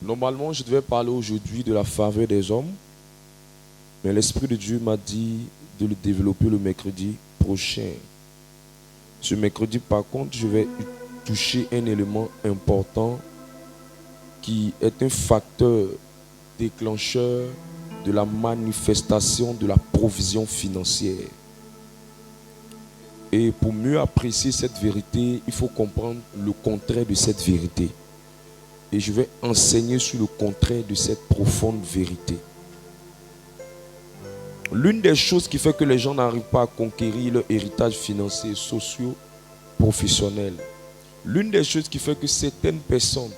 Normalement, je devais parler aujourd'hui de la faveur des hommes, mais l'Esprit de Dieu m'a dit de le développer le mercredi prochain. Ce mercredi, par contre, je vais toucher un élément important qui est un facteur déclencheur de la manifestation de la provision financière. Et pour mieux apprécier cette vérité, il faut comprendre le contraire de cette vérité. Et je vais enseigner sur le contraire de cette profonde vérité. L'une des choses qui fait que les gens n'arrivent pas à conquérir leur héritage financier, socio, professionnel. L'une des choses qui fait que certaines personnes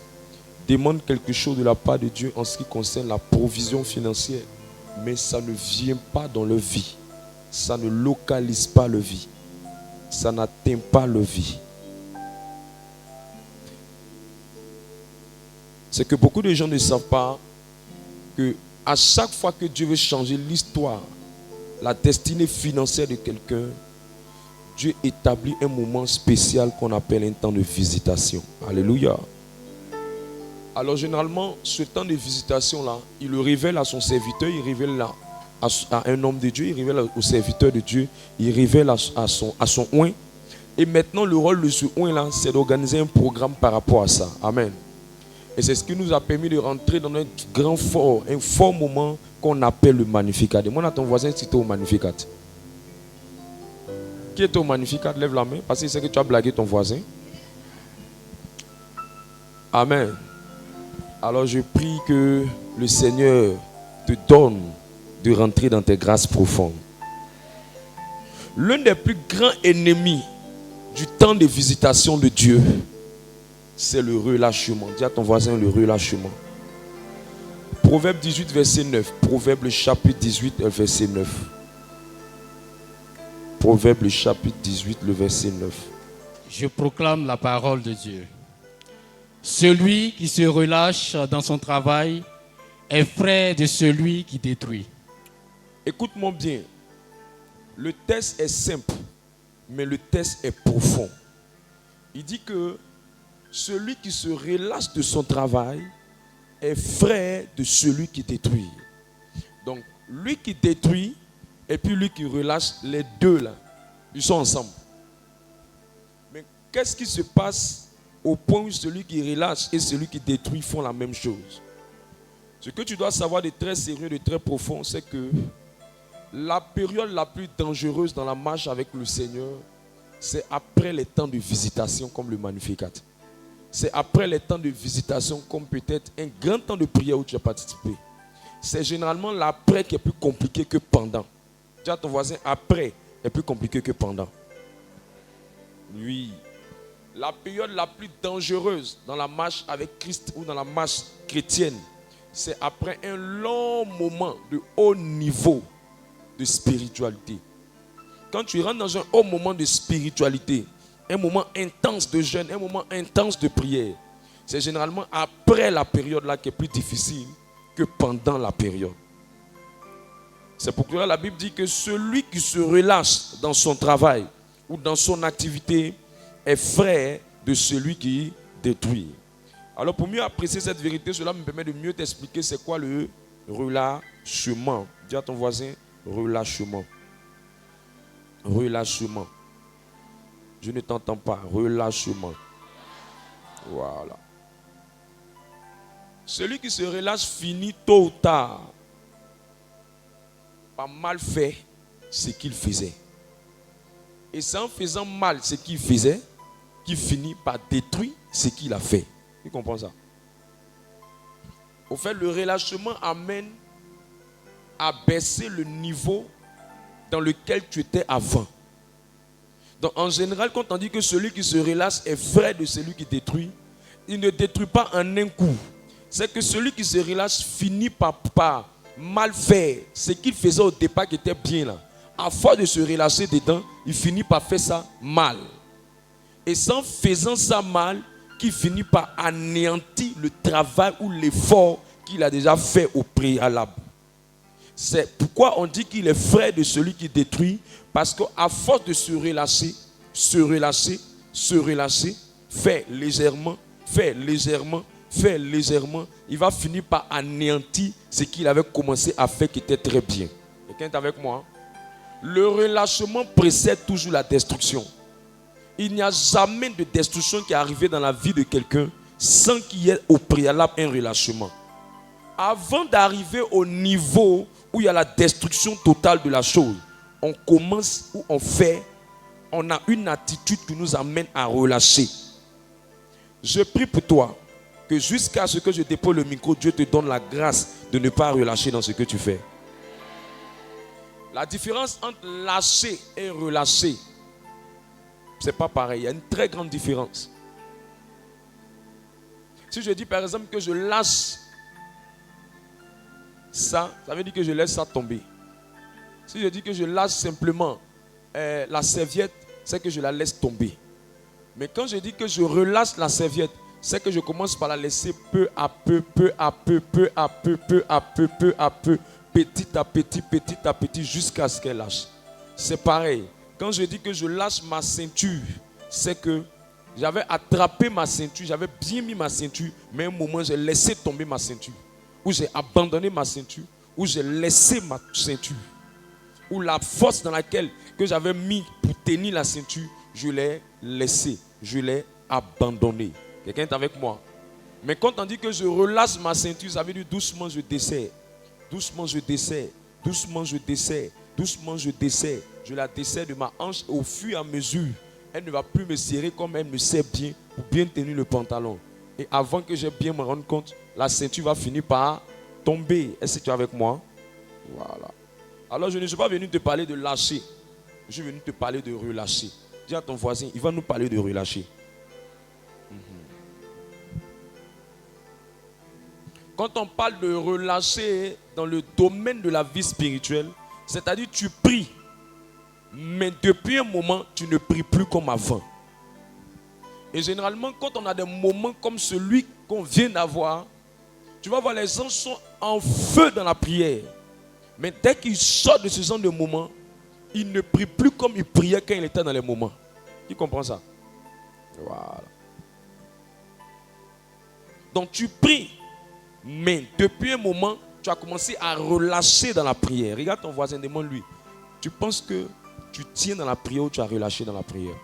demandent quelque chose de la part de Dieu en ce qui concerne la provision financière, mais ça ne vient pas dans leur vie. Ça ne localise pas leur vie. Ça n'atteint pas leur vie. C'est que beaucoup de gens ne savent pas que à chaque fois que Dieu veut changer l'histoire, la destinée financière de quelqu'un, Dieu établit un moment spécial qu'on appelle un temps de visitation. Alléluia. Alors généralement, ce temps de visitation-là, il le révèle à son serviteur, il révèle à un homme de Dieu, il révèle au serviteur de Dieu, il révèle à son oint. Et maintenant, le rôle de ce oint-là, c'est d'organiser un programme par rapport à ça. Amen. Et c'est ce qui nous a permis de rentrer dans un fort moment qu'on appelle le Magnificat. Demande à ton voisin si tu es au Magnificat. Qui est au Magnificat? Lève la main, parce que c'est que tu as blagué ton voisin. Amen. Alors je prie que le Seigneur te donne de rentrer dans tes grâces profondes. L'un des plus grands ennemis du temps de visitation de Dieu, c'est le relâchement. Dis à ton voisin le relâchement. Proverbe 18, verset 9. Proverbe le chapitre 18, verset 9. Proverbe le chapitre 18, le verset 9. Je proclame la parole de Dieu. Celui qui se relâche dans son travail est frère de celui qui détruit. Écoute-moi bien. Le texte est simple, mais le texte est profond. Il dit que celui qui se relâche de son travail est frère de celui qui détruit. Donc, lui qui détruit et puis lui qui relâche, les deux là, ils sont ensemble. Mais qu'est-ce qui se passe au point où celui qui relâche et celui qui détruit font la même chose? Ce que tu dois savoir de très sérieux, de très profond, c'est que la période la plus dangereuse dans la marche avec le Seigneur, c'est après les temps de visitation comme le Magnificat. C'est après les temps de visitation comme peut-être un grand temps de prière où tu as participé. C'est généralement l'après qui est plus compliqué que pendant. Dis à ton voisin, après est plus compliqué que pendant. Oui. La période la plus dangereuse dans la marche avec Christ ou dans la marche chrétienne, c'est après un long moment de haut niveau de spiritualité. Quand tu rentres dans un haut moment de spiritualité, un moment intense de jeûne, un moment intense de prière, c'est généralement après la période là qui est plus difficile que pendant la période. C'est pourquoi la Bible dit que celui qui se relâche dans son travail ou dans son activité est frère de celui qui détruit. Alors pour mieux apprécier cette vérité, cela me permet de mieux t'expliquer c'est quoi le relâchement. Dis à ton voisin, relâchement. Relâchement. Je ne t'entends pas. Relâchement. Voilà. Celui qui se relâche finit tôt ou tard par mal faire ce qu'il faisait. Et c'est en faisant mal ce qu'il faisait qu'il finit par détruire ce qu'il a fait. Tu comprends ça? Au fait, le relâchement amène à baisser le niveau dans lequel tu étais avant. Donc en général, quand on dit que celui qui se relâche est frère de celui qui détruit, il ne détruit pas en un coup. C'est que celui qui se relâche finit par mal faire ce qu'il faisait au départ qui était bien là. À force de se relâcher dedans, il finit par faire ça mal. Et c'est en faisant ça mal qu'il finit par anéantir le travail ou l'effort qu'il a déjà fait au préalable. C'est pourquoi on dit qu'il est frère de celui qui détruit, parce qu'à force de se relâcher, faire légèrement, faire légèrement, il va finir par anéantir ce qu'il avait commencé à faire qui était très bien. Quelqu'un est avec moi? Le relâchement précède toujours la destruction. Il n'y a jamais de destruction qui est arrivée dans la vie de quelqu'un sans qu'il y ait au préalable un relâchement. Avant d'arriver au niveau où il y a la destruction totale de la chose, on commence ou on a une attitude qui nous amène à relâcher. Je prie pour toi que jusqu'à ce que je dépose le micro, Dieu te donne la grâce de ne pas relâcher dans ce que tu fais. La différence entre lâcher et relâcher, c'est pas pareil. Il y a une très grande différence. Si je dis par exemple que je lâche ça, ça veut dire que je laisse ça tomber. Si je dis que je lâche simplement la serviette, c'est que je la laisse tomber. Mais quand je dis que je relâche la serviette, c'est que je commence par la laisser peu à peu, peu à peu, peu à peu, peu à peu, peu à peu, petit à petit, jusqu'à ce qu'elle lâche. C'est pareil. Quand je dis que je lâche ma ceinture, c'est que j'avais attrapé ma ceinture, j'avais bien mis ma ceinture, mais à un moment, j'ai laissé tomber ma ceinture. Ou j'ai abandonné ma ceinture, ou j'ai laissé ma ceinture. Ou la force dans laquelle que j'avais mis pour tenir la ceinture, je l'ai laissée, je l'ai abandonnée. Quelqu'un est avec moi? Mais quand on dit que je relâche ma ceinture, ça veut dire doucement je desserre. Doucement je desserre. Doucement je desserre. Doucement je desserre. Je la desserre de ma hanche et au fur et à mesure, elle ne va plus me serrer comme elle me serre bien pour bien tenir le pantalon. Et avant que j'ai bien me rendre compte, la ceinture va finir par tomber. Est-ce que tu es avec moi? Voilà. Alors je ne suis pas venu te parler de lâcher. Je suis venu te parler de relâcher. Dis à ton voisin, il va nous parler de relâcher. Quand on parle de relâcher dans le domaine de la vie spirituelle, c'est-à-dire tu pries, mais depuis un moment, tu ne pries plus comme avant. Et généralement, quand on a des moments comme celui qu'on vient d'avoir, tu vas voir les gens sont en feu dans la prière. Mais dès qu'ils sortent de ce genre de moment, ils ne prient plus comme ils priaient quand ils étaient dans les moments. Qui comprend ça? Voilà. Donc tu pries, mais depuis un moment, tu as commencé à relâcher dans la prière. Regarde ton voisin, demande-lui. Tu penses que tu tiens dans la prière ou tu as relâché dans la prière?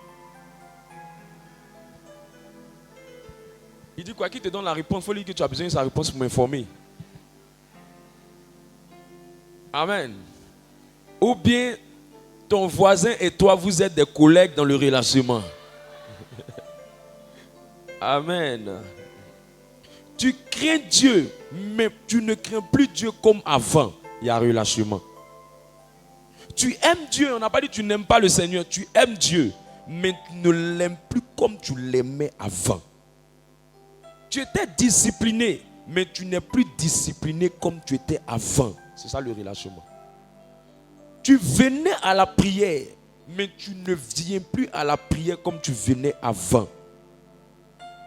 Il dit quoi? Qui te donne la réponse? Il faut lui dire que tu as besoin de sa réponse pour m'informer. Amen. Ou bien ton voisin et toi, vous êtes des collègues dans le relâchement. Amen. Tu crains Dieu, mais tu ne crains plus Dieu comme avant. Il y a relâchement. Tu aimes Dieu, on n'a pas dit que tu n'aimes pas le Seigneur. Tu aimes Dieu, mais tu ne l'aimes plus comme tu l'aimais avant. Tu étais discipliné, mais tu n'es plus discipliné comme tu étais avant. C'est ça le relâchement. Tu venais à la prière, mais tu ne viens plus à la prière comme tu venais avant.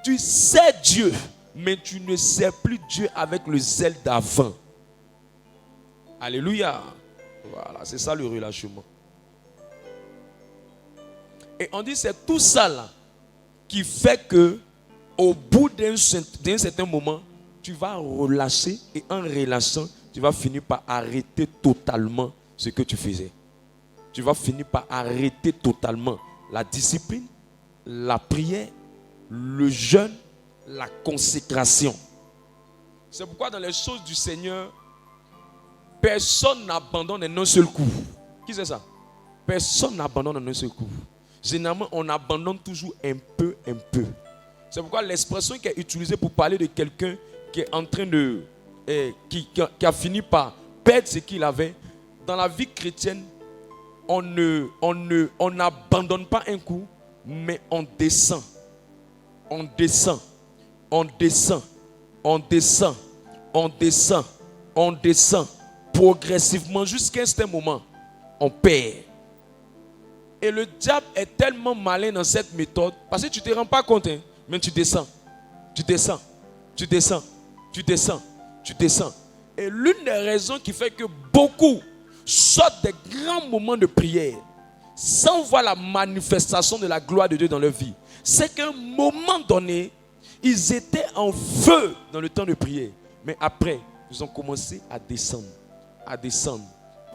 Tu sais Dieu, mais tu ne sais plus Dieu avec le zèle d'avant. Alléluia. Voilà, c'est ça le relâchement. Et on dit c'est tout ça là qui fait que au bout d'un certain moment, tu vas relâcher et en relâchant, tu vas finir par arrêter totalement ce que tu faisais. Tu vas finir par arrêter totalement la discipline, la prière, le jeûne, la consécration. C'est pourquoi dans les choses du Seigneur, personne n'abandonne en un seul coup. Qui c'est ça? Personne n'abandonne en un seul coup. Généralement, on abandonne toujours un peu, un peu. C'est pourquoi l'expression qui est utilisée pour parler de quelqu'un qui est en train de... qui a fini par perdre ce qu'il avait, dans la vie chrétienne, on n'abandonne pas un coup, mais on descend. On descend. On descend. On descend. On descend. On descend. Progressivement, jusqu'à un certain moment, on perd. Et le diable est tellement malin dans cette méthode, parce que tu ne te rends pas compte, hein, mais tu descends. Tu descends. Tu descends. Tu descends. Tu descends. Et l'une des raisons qui fait que beaucoup sortent des grands moments de prière sans voir la manifestation de la gloire de Dieu dans leur vie, c'est qu'à un moment donné, Ils étaient en feu dans le temps de prière. Mais après, ils ont commencé à descendre, à descendre,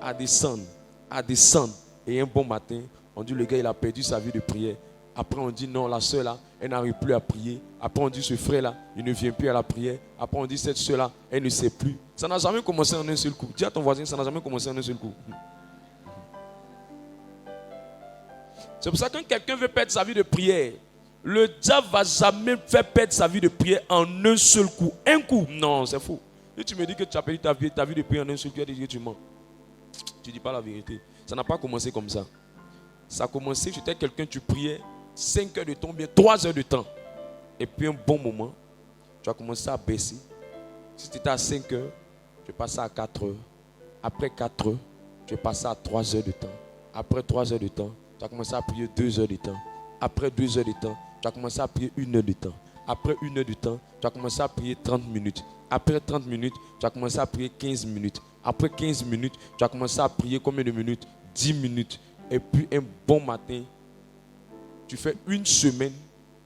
à descendre, à descendre. Et un bon matin, on dit le gars, il a perdu sa vie de prière. Après, on dit non, la soeur là, elle n'arrive plus à prier. Après, on dit ce frère là, il ne vient plus à la prière. Après, on dit cette soeur là, elle ne sait plus. Ça n'a jamais commencé en un seul coup. Dis à ton voisin, ça n'a jamais commencé en un seul coup. C'est pour ça que quand quelqu'un veut perdre sa vie de prière, le diable ne va jamais faire perdre sa vie de prière en un seul coup. Un coup, non, c'est faux. Et tu me dis que tu as perdu ta vie de prière en un seul coup, tu as dit que tu mens. Tu ne dis pas la vérité. Ça n'a pas commencé comme ça. Ça a commencé, tu étais quelqu'un, tu priais 5 heures de temps, bien 3 heures de temps. Et puis un bon moment, tu as commencé à baisser. Si tu étais à 5 heures, tu es passé à 4 heures. Après 4 heures, tu es passé à 3 heures de temps. Après 3 heures de temps, tu as commencé à prier 2 heures de temps. Après 2 heures de temps, tu as commencé à prier 1 heure de temps. Après 1 heure de temps, tu as commencé à prier 30 minutes. Après 30 minutes, tu as commencé à prier 15 minutes. Après 15 minutes, tu as commencé à prier combien de minutes? 10 minutes. Et puis un bon matin, tu fais une semaine.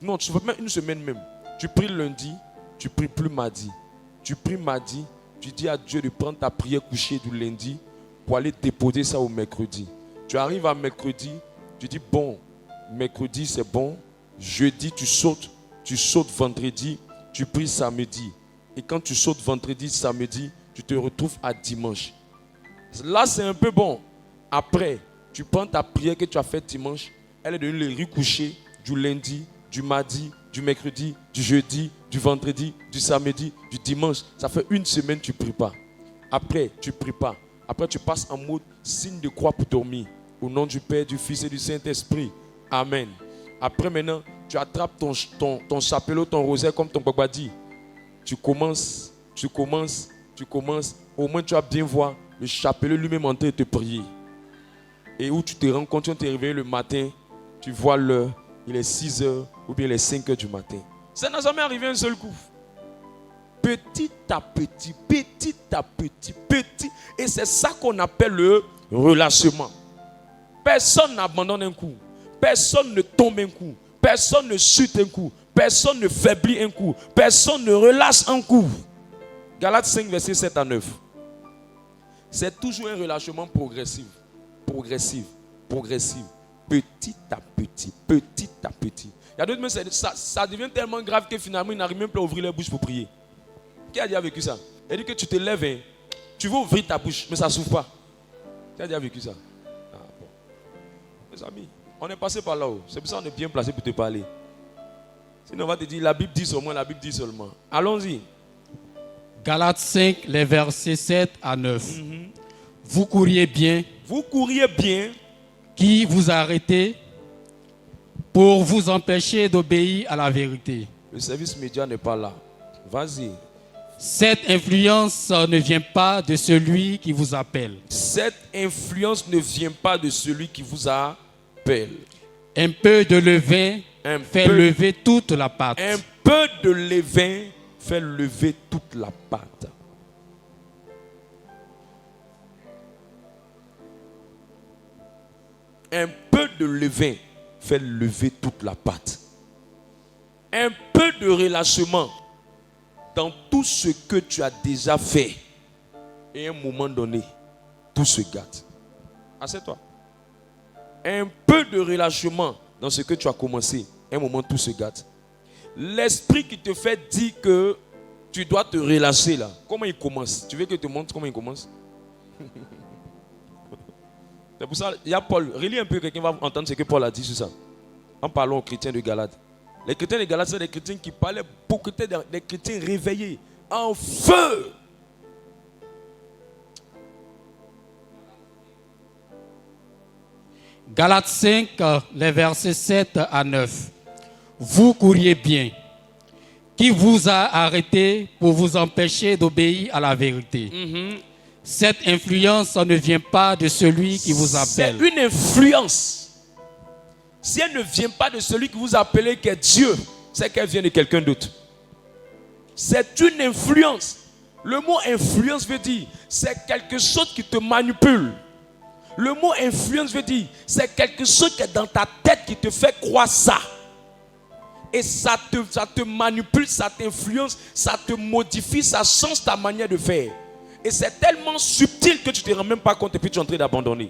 Non, tu fais même une semaine même. Tu pries lundi, tu pries plus mardi. Tu pries mardi, tu dis à Dieu de prendre ta prière couchée du lundi pour aller déposer ça au mercredi. Tu arrives à mercredi, tu dis bon, mercredi c'est bon. Jeudi, tu sautes vendredi, tu pries samedi. Et quand tu sautes vendredi, samedi, tu te retrouves à dimanche. Là, c'est un peu bon. Après, tu prends ta prière que tu as faite dimanche, elle est devenue le riz couché du lundi, du mardi, du mercredi, du jeudi, du vendredi, du samedi, du dimanche. Ça fait une semaine que tu ne pries pas. Après, tu ne pries pas. Après, tu passes en mode signe de croix pour dormir. Au nom du Père, du Fils et du Saint-Esprit. Amen. Après, maintenant, tu attrapes ton chapelet, ton rosaire, comme ton papa dit. Tu commences. Au moins, tu vas bien voir le chapelet lui-même en train de te prier. Et où tu te rends compte, tu es réveillé le matin, tu vois l'heure, il est 6 heures ou bien il est 5 heures du matin. Ça n'a jamais arrivé un seul coup. Petit à petit. Et c'est ça qu'on appelle le relâchement. Personne n'abandonne un coup. Personne ne tombe un coup. Personne ne chute un coup. Personne ne faiblit un coup. Personne ne relâche un coup. Galates 5, verset 7 à 9. C'est toujours un relâchement progressif. Petit à petit. Il y a d'autres, mais ça devient tellement grave que finalement, ils n'arrivent même pas à ouvrir leur bouche pour prier. Qui a déjà vécu ça? Il dit que tu te lèves, hein, tu veux ouvrir ta bouche, mais ça ne s'ouvre pas. Qui a déjà vécu ça? Ah, bon. Mes amis, on est passé par là-haut. C'est pour ça qu'on est bien placé pour te parler. Sinon, on va te dire, la Bible dit seulement. Allons-y. Galates 5, les versets 7 à 9. Vous couriez bien. Qui vous a arrêté pour vous empêcher d'obéir à la vérité. Le service média n'est pas là. Vas-y. Cette influence ne vient pas de celui qui vous appelle. Cette influence ne vient pas de celui qui vous appelle. Un peu de levain fait lever toute la pâte. Un peu de levain fait lever toute la pâte. Un peu de levain fait lever toute la pâte. Un peu de relâchement dans tout ce que tu as déjà fait. Et à un moment donné, tout se gâte. Assieds-toi. Un peu de relâchement dans ce que tu as commencé. À un moment, tout se gâte. L'esprit qui te fait dire que tu dois te relâcher là. Comment il commence? Tu veux que je te montre comment il commence? C'est pour ça, il y a Paul. Relis un peu, quelqu'un va entendre ce que Paul a dit sur ça. En parlant aux chrétiens de Galate. Les chrétiens de Galate, c'est des chrétiens qui parlaient beaucoup, des chrétiens réveillés, en feu. Galates 5, les versets 7 à 9. Vous couriez bien. Qui vous a arrêté pour vous empêcher d'obéir à la vérité? Cette influence ne vient pas de celui qui vous appelle. C'est une influence. Si elle ne vient pas de celui qui vous appelle, qui est Dieu, c'est qu'elle vient de quelqu'un d'autre. C'est une influence. Le mot influence veut dire, c'est quelque chose qui te manipule. Le mot influence veut dire, c'est quelque chose qui est dans ta tête qui te fait croire ça. Et ça te manipule, ça t'influence, ça te modifie, ça change ta manière de faire. Et c'est tellement subtil que tu ne te rends même pas compte et puis tu es en train d'abandonner.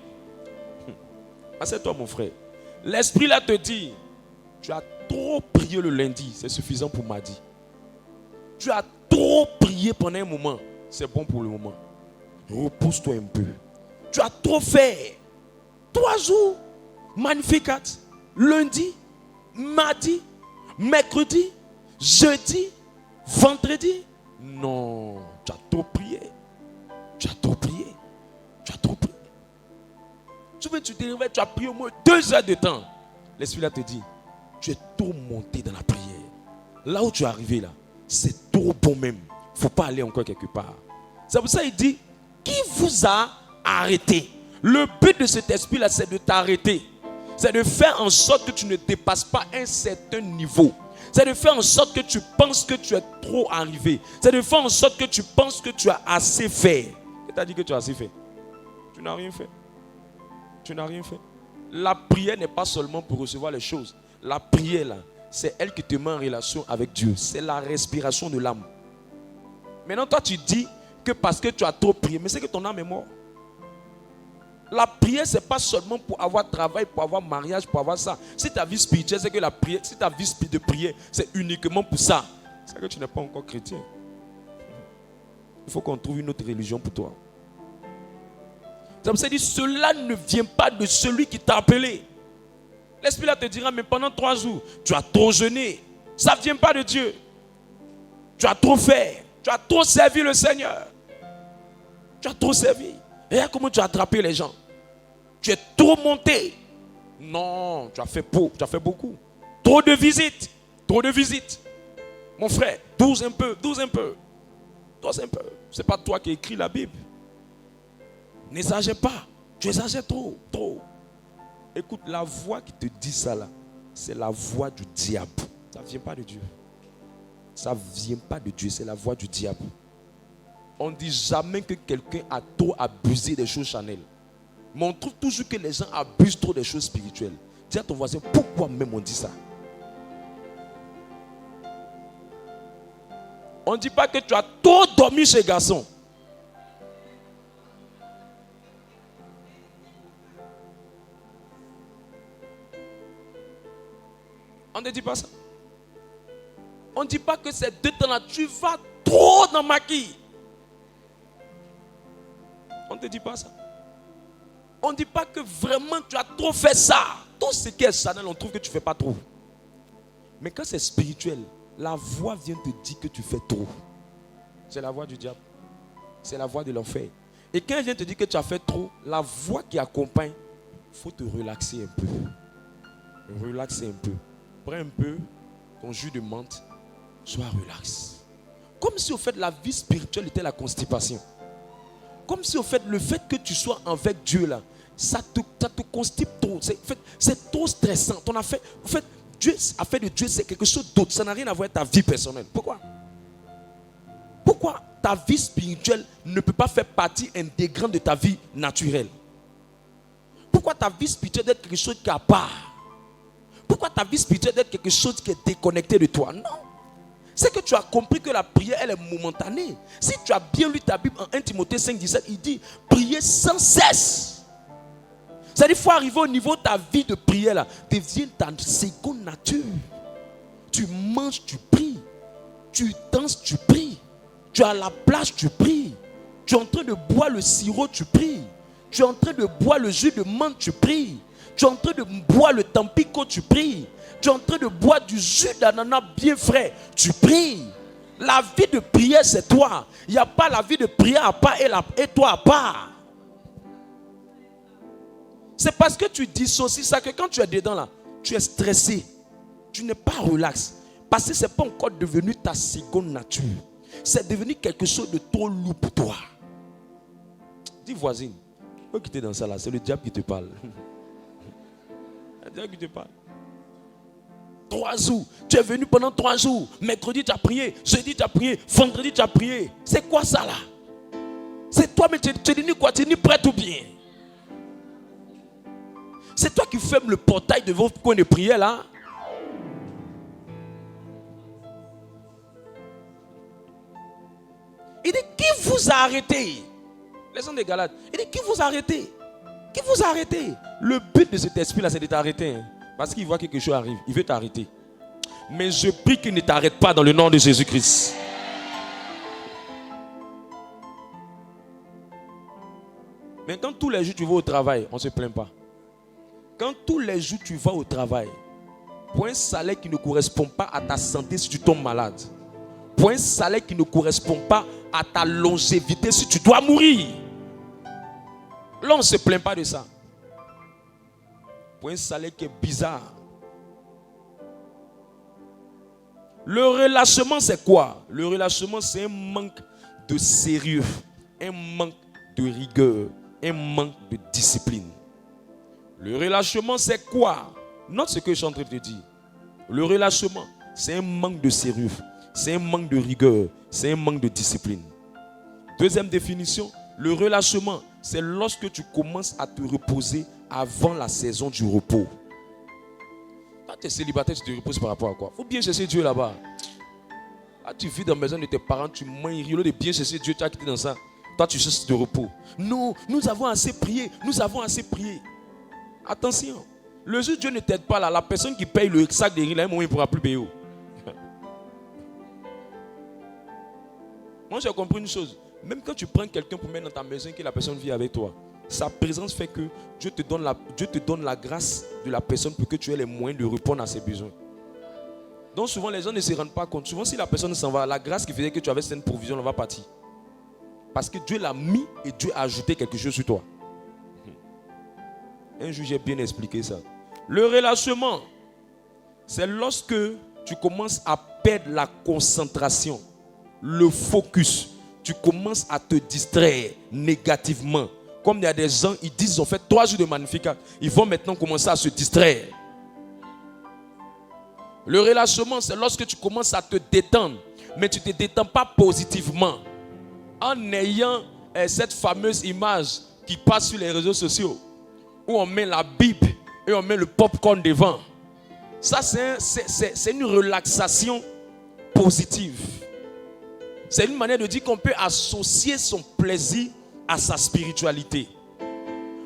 Assieds-toi mon frère. L'esprit là te dit, tu as trop prié le lundi, c'est suffisant pour mardi. Tu as trop prié pendant un moment, c'est bon pour le moment. Repose-toi un peu. Tu as trop fait. 3 jours, magnificat. Lundi, mardi, mercredi, jeudi, vendredi. Non, tu as trop prié. Tu as trop prié. Tu as trop prié. Tu te réveilles, tu as prié au moins 2 heures de temps. L'esprit là te dit, tu es trop monté dans la prière. Là où tu es arrivé là, c'est trop bon même. Il ne faut pas aller encore quelque part. C'est pour ça qu'il dit, qui vous a arrêté? Le but de cet esprit là, c'est de t'arrêter. C'est de faire en sorte que tu ne dépasses pas un certain niveau. C'est de faire en sorte que tu penses que tu es trop arrivé. C'est de faire en sorte que tu penses que tu as assez fait. Qui t'a dit que tu as assez fait? Tu n'as rien fait. Tu n'as rien fait. La prière n'est pas seulement pour recevoir les choses. La prière là, c'est elle qui te met en relation avec Dieu. C'est la respiration de l'âme. Maintenant toi tu dis que parce que tu as trop prié, mais c'est que ton âme est morte. La prière, ce n'est pas seulement pour avoir travail, pour avoir mariage, pour avoir ça. Si ta vie spirituelle, c'est que la prière, si ta vie de prière, c'est uniquement pour ça, c'est que tu n'es pas encore chrétien. Il faut qu'on trouve une autre religion pour toi. Ça me dit, cela ne vient pas de celui qui t'a appelé. L'esprit là te dira, mais pendant 3 jours, tu as trop jeûné. Ça ne vient pas de Dieu. Tu as trop fait. Tu as trop servi le Seigneur. Tu as trop servi. Et regarde comment tu as attrapé les gens. Tu es trop monté. Non, tu as fait beaucoup. Trop de visites. Trop de visites. Mon frère, 12 un peu. C'est pas toi qui écris la Bible. N'exagère pas. Tu exagères trop. Écoute, la voix qui te dit ça là, c'est la voix du diable. Ça ne vient pas de Dieu. Ça ne vient pas de Dieu, c'est la voix du diable. On ne dit jamais que quelqu'un a trop abusé des choses charnelles. Mais on trouve toujours que les gens abusent trop des choses spirituelles. Dis à ton voisin, pourquoi même on dit ça? On ne dit pas que tu as trop dormi chez garçon. On ne dit pas ça. On ne dit pas que ces 2 temps-là, tu vas trop dans ma quille. On ne te dit pas ça. On ne dit pas que vraiment tu as trop fait ça. Tout ce qui est charnel, on trouve que tu ne fais pas trop. Mais quand c'est spirituel, la voix vient te dire que tu fais trop. C'est la voix du diable. C'est la voix de l'enfer. Et quand elle vient te dire que tu as fait trop, la voix qui accompagne, il faut te relaxer un peu. Relaxer un peu. Prends un peu ton jus de menthe. Sois relax. Comme si au fait la vie spirituelle était la constipation. Comme si au fait le fait que tu sois avec Dieu là, ça te constipe trop. C'est trop stressant. Dieu a fait de Dieu c'est quelque chose d'autre. Ça n'a rien à voir avec ta vie personnelle. Pourquoi ta vie spirituelle ne peut pas faire partie intégrante de ta vie naturelle? Pourquoi ta vie spirituelle doit être quelque chose qui est à part? Pourquoi ta vie spirituelle doit être quelque chose qui est déconnecté de toi? Non. C'est que tu as compris que la prière, elle est momentanée. Si tu as bien lu ta Bible en 1 Timothée 5,17, il dit prier sans cesse. C'est-à-dire qu'il faut arriver au niveau de ta vie de prière là, devient ta seconde nature. Tu manges, tu pries. Tu danses, tu pries. Tu es à la plage, tu pries. Tu es en train de boire le sirop, tu pries. Tu es en train de boire le jus de menthe, tu pries. Tu es en train de boire le tampico, tu pries. Tu es en train de boire du jus d'ananas bien frais, tu pries. La vie de prière, c'est toi. Il n'y a pas la vie de prière à part et toi à part. C'est parce que tu dissocies ça que quand tu es dedans là, tu es stressé. Tu n'es pas relax. Parce que ce n'est pas encore devenu ta seconde nature. C'est devenu quelque chose de trop lourd pour toi. Dis voisine, pourquoi tu es dans ça là? C'est le diable qui te parle. Le diable qui te parle. 3 jours. Tu es venu pendant 3 jours. Mercredi, tu as prié. Jeudi, tu as prié. Vendredi, tu as prié. C'est quoi ça là? C'est toi, mais tu es ni quoi? Tu es ni prêt ou bien? C'est toi qui fermes le portail de votre coin de prière là? Il dit, qui vous a arrêté? Les gens des Galates. Il dit, qui vous a arrêté? Qui vous a arrêté? Le but de cet esprit-là, c'est de t'arrêter. Parce qu'il voit que quelque chose arrive. Il veut t'arrêter. Mais je prie qu'il ne t'arrête pas dans le nom de Jésus-Christ. Mais quand tous les jours tu vas au travail, on ne se plaint pas. Quand tous les jours tu vas au travail, pour un salaire qui ne correspond pas à ta santé si tu tombes malade, pour un salaire qui ne correspond pas à ta longévité si tu dois mourir, là on ne se plaint pas de ça. Pour un salaire qui est bizarre. Le relâchement c'est quoi? Le relâchement c'est un manque de sérieux, un manque de rigueur, un manque de discipline. Le relâchement c'est quoi? Note ce que je suis en train de te dire. Le relâchement c'est un manque de sérieux, c'est un manque de rigueur, c'est un manque de discipline. Deuxième définition, le relâchement c'est lorsque tu commences à te reposer avant la saison du repos. Quand tu es célibataire, tu te reposes par rapport à quoi? Il faut bien chercher Dieu là-bas. Quand tu vis dans la maison de tes parents, tu manges, au lieu de bien chercher Dieu, tu as quitté dans ça. Toi, tu cherches de repos. Non, nous avons assez prié. Nous avons assez prié. Attention. Le jour où Dieu ne t'aide pas là, la personne qui paye le sac de riz, là, un moment, il ne pourra plus payer. Moi, j'ai compris une chose. Même quand tu prends quelqu'un pour mettre dans ta maison et que la personne vit avec toi, sa présence fait que Dieu te donne la grâce de la personne pour que tu aies les moyens de répondre à ses besoins. Donc souvent les gens ne se rendent pas compte. Souvent si la personne s'en va, la grâce qui faisait que tu avais cette provision, elle va partir. Parce que Dieu l'a mis et Dieu a ajouté quelque chose sur toi. Un jour j'ai bien expliqué ça. Le relâchement, c'est lorsque tu commences à perdre la concentration, le focus. Tu commences à te distraire négativement. Comme il y a des gens, ils disent, ils ont fait 3 jours de Magnificat. Ils vont maintenant commencer à se distraire. Le relâchement, c'est lorsque tu commences à te détendre. Mais tu ne te détends pas positivement. En ayant cette fameuse image qui passe sur les réseaux sociaux. Où on met la Bible et on met le popcorn devant. Ça, c'est une relaxation positive. C'est une manière de dire qu'on peut associer son plaisir à sa spiritualité.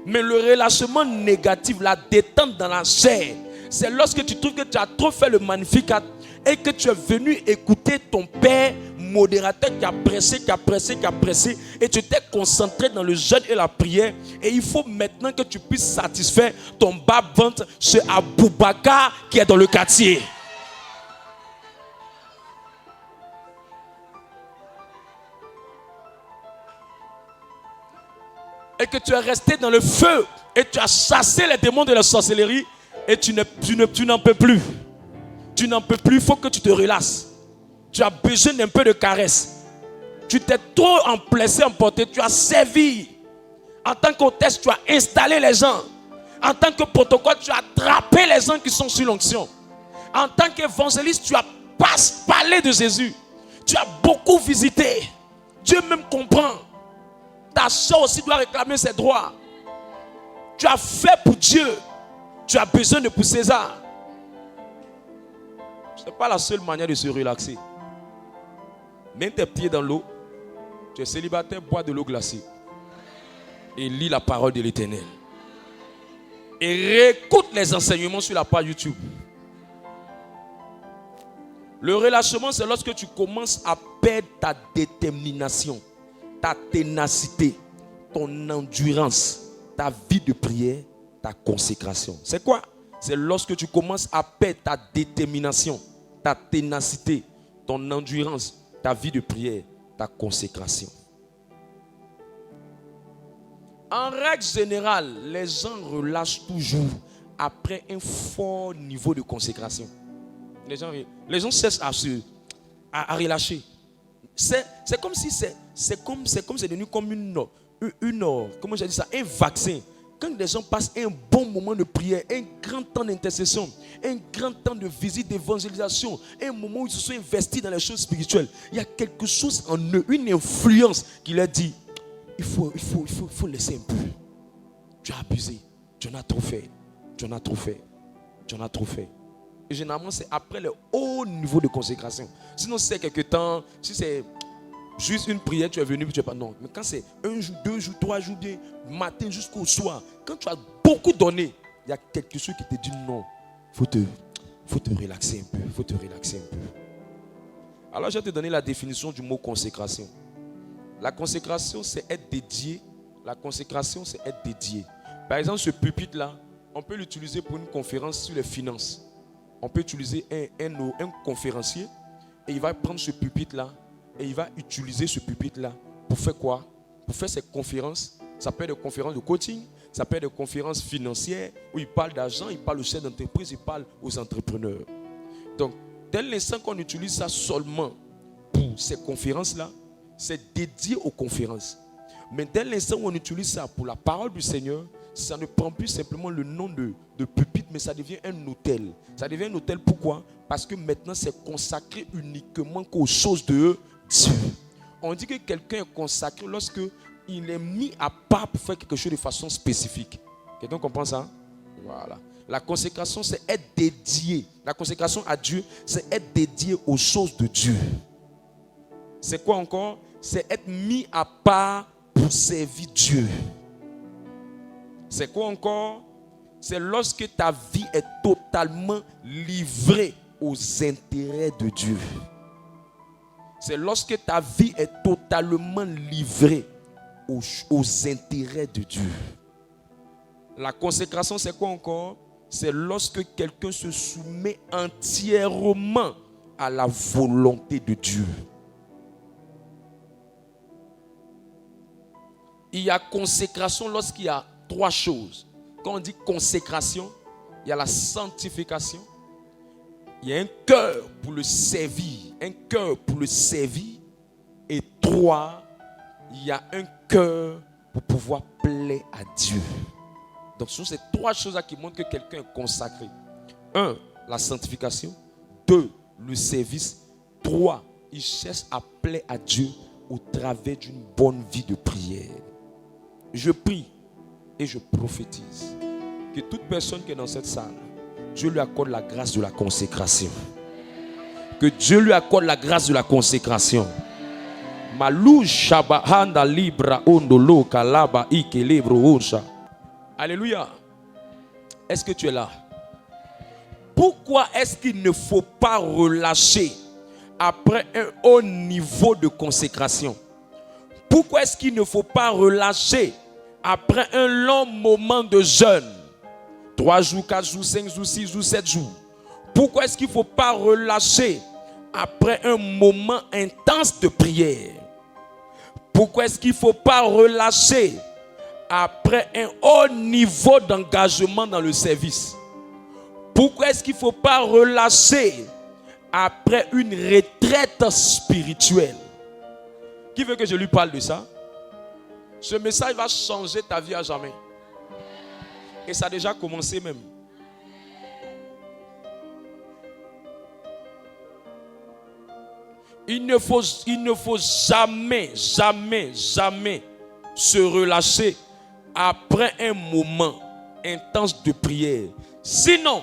Mais le relâchement négatif, la détente dans la chair, c'est lorsque tu trouves que tu as trop fait le Magnificat et que tu es venu écouter ton père modérateur qui a pressé et tu t'es concentré dans le jeûne et la prière et il faut maintenant que tu puisses satisfaire ton bas-ventre chez Aboubakar qui est dans le quartier. Et que tu es resté dans le feu et tu as chassé les démons de la sorcellerie et tu n'en peux plus. Tu n'en peux plus, il faut que tu te relâches. Tu as besoin d'un peu de caresse. Tu t'es trop emporté, tu as servi. En tant qu'hôtesse, tu as installé les gens. En tant que protocole, tu as attrapé les gens qui sont sur l'onction. En tant qu'évangéliste, tu as parlé de Jésus. Tu as beaucoup visité. Dieu même comprend. Ta soeur aussi doit réclamer ses droits. Tu as fait pour Dieu. Tu as besoin de pour César. Ce n'est pas la seule manière de se relaxer. Mets tes pieds dans l'eau. Tu es célibataire, bois de l'eau glacée. Et lis la parole de l'Éternel. Et réécoute les enseignements sur la page YouTube. Le relâchement, c'est lorsque tu commences à perdre ta détermination, ta ténacité, ton endurance, ta vie de prière, ta consécration. C'est quoi? C'est lorsque tu commences à perdre ta détermination, ta ténacité, ton endurance, ta vie de prière, ta consécration. En règle générale, les gens relâchent toujours après un fort niveau de consécration. Les gens cessent à relâcher. C'est comme si c'est devenu comme comment j'ai dit ça, un vaccin. Quand les gens passent un bon moment de prière, un grand temps d'intercession, un grand temps de visite, d'évangélisation, un moment où ils se sont investis dans les choses spirituelles, il y a quelque chose en eux, une influence qui leur dit, il faut laisser un peu. Tu as abusé, tu en as trop fait, tu en as trop fait, tu en as trop fait. Et généralement, c'est après le haut niveau de consécration. Sinon, si c'est quelque temps, si c'est Juste une prière, tu es venu, puis tu n'es pas. Non, mais quand c'est 1 jour, 2 jours, 3 jours, bien, matin jusqu'au soir, quand tu as beaucoup donné, il y a quelque chose qui te dit non. Faut te relaxer un peu. Faut te relaxer un peu. Alors, je vais te donner la définition du mot consécration. La consécration, c'est être dédié. La consécration, c'est être dédié. Par exemple, ce pupitre-là, on peut l'utiliser pour une conférence sur les finances. On peut utiliser un conférencier et il va prendre ce pupitre-là et il va utiliser ce pupitre-là pour faire quoi? Pour faire ses conférences. Ça peut être des conférences de coaching, ça peut être des conférences financières où il parle d'argent, il parle aux chefs d'entreprise, il parle aux entrepreneurs. Donc, dès l'instant qu'on utilise ça seulement pour ces conférences-là, c'est dédié aux conférences. Mais dès l'instant où on utilise ça pour la parole du Seigneur, ça ne prend plus simplement le nom de pupitre, mais ça devient un autel. Ça devient un autel, pourquoi? Parce que maintenant, c'est consacré uniquement aux choses de Dieu. On dit que quelqu'un est consacré lorsque il est mis à part pour faire quelque chose de façon spécifique. Quelqu'un comprend ça? Voilà. La consécration, c'est être dédié. La consécration à Dieu, c'est être dédié aux choses de Dieu. C'est quoi encore? C'est être mis à part pour servir Dieu. C'est quoi encore? C'est lorsque ta vie est totalement livrée aux intérêts de Dieu. C'est lorsque ta vie est totalement livrée aux intérêts de Dieu. La consécration, c'est quoi encore? C'est lorsque quelqu'un se soumet entièrement à la volonté de Dieu. Il y a consécration lorsqu'il y a 3 choses. Quand on dit consécration, il y a la sanctification. Il y a un cœur pour le servir. Un cœur pour le servir. Et 3, il y a un cœur pour pouvoir plaire à Dieu. Donc, ce sont ces 3 choses-là qui montrent que quelqu'un est consacré. 1, la sanctification. 2, le service. 3, il cherche à plaire à Dieu au travers d'une bonne vie de prière. Je prie et je prophétise que toute personne qui est dans cette salle, Dieu lui accorde la grâce de la consécration. Que Dieu lui accorde la grâce de la consécration. Malou shabahanda libra ondolo kalaba ikelebro osha. Alléluia. Est-ce que tu es là? Pourquoi est-ce qu'il ne faut pas relâcher après un haut niveau de consécration? Pourquoi est-ce qu'il ne faut pas relâcher après un long moment de jeûne? 3 jours, 4 jours, 5 jours, 6 jours, 7 jours. Pourquoi est-ce qu'il ne faut pas relâcher après un moment intense de prière? Pourquoi est-ce qu'il ne faut pas relâcher après un haut niveau d'engagement dans le service? Pourquoi est-ce qu'il ne faut pas relâcher après une retraite spirituelle? Qui veut que je lui parle de ça? Ce message va changer ta vie à jamais. Et ça a déjà commencé même. Il ne faut jamais se relâcher après un moment intense de prière. Sinon,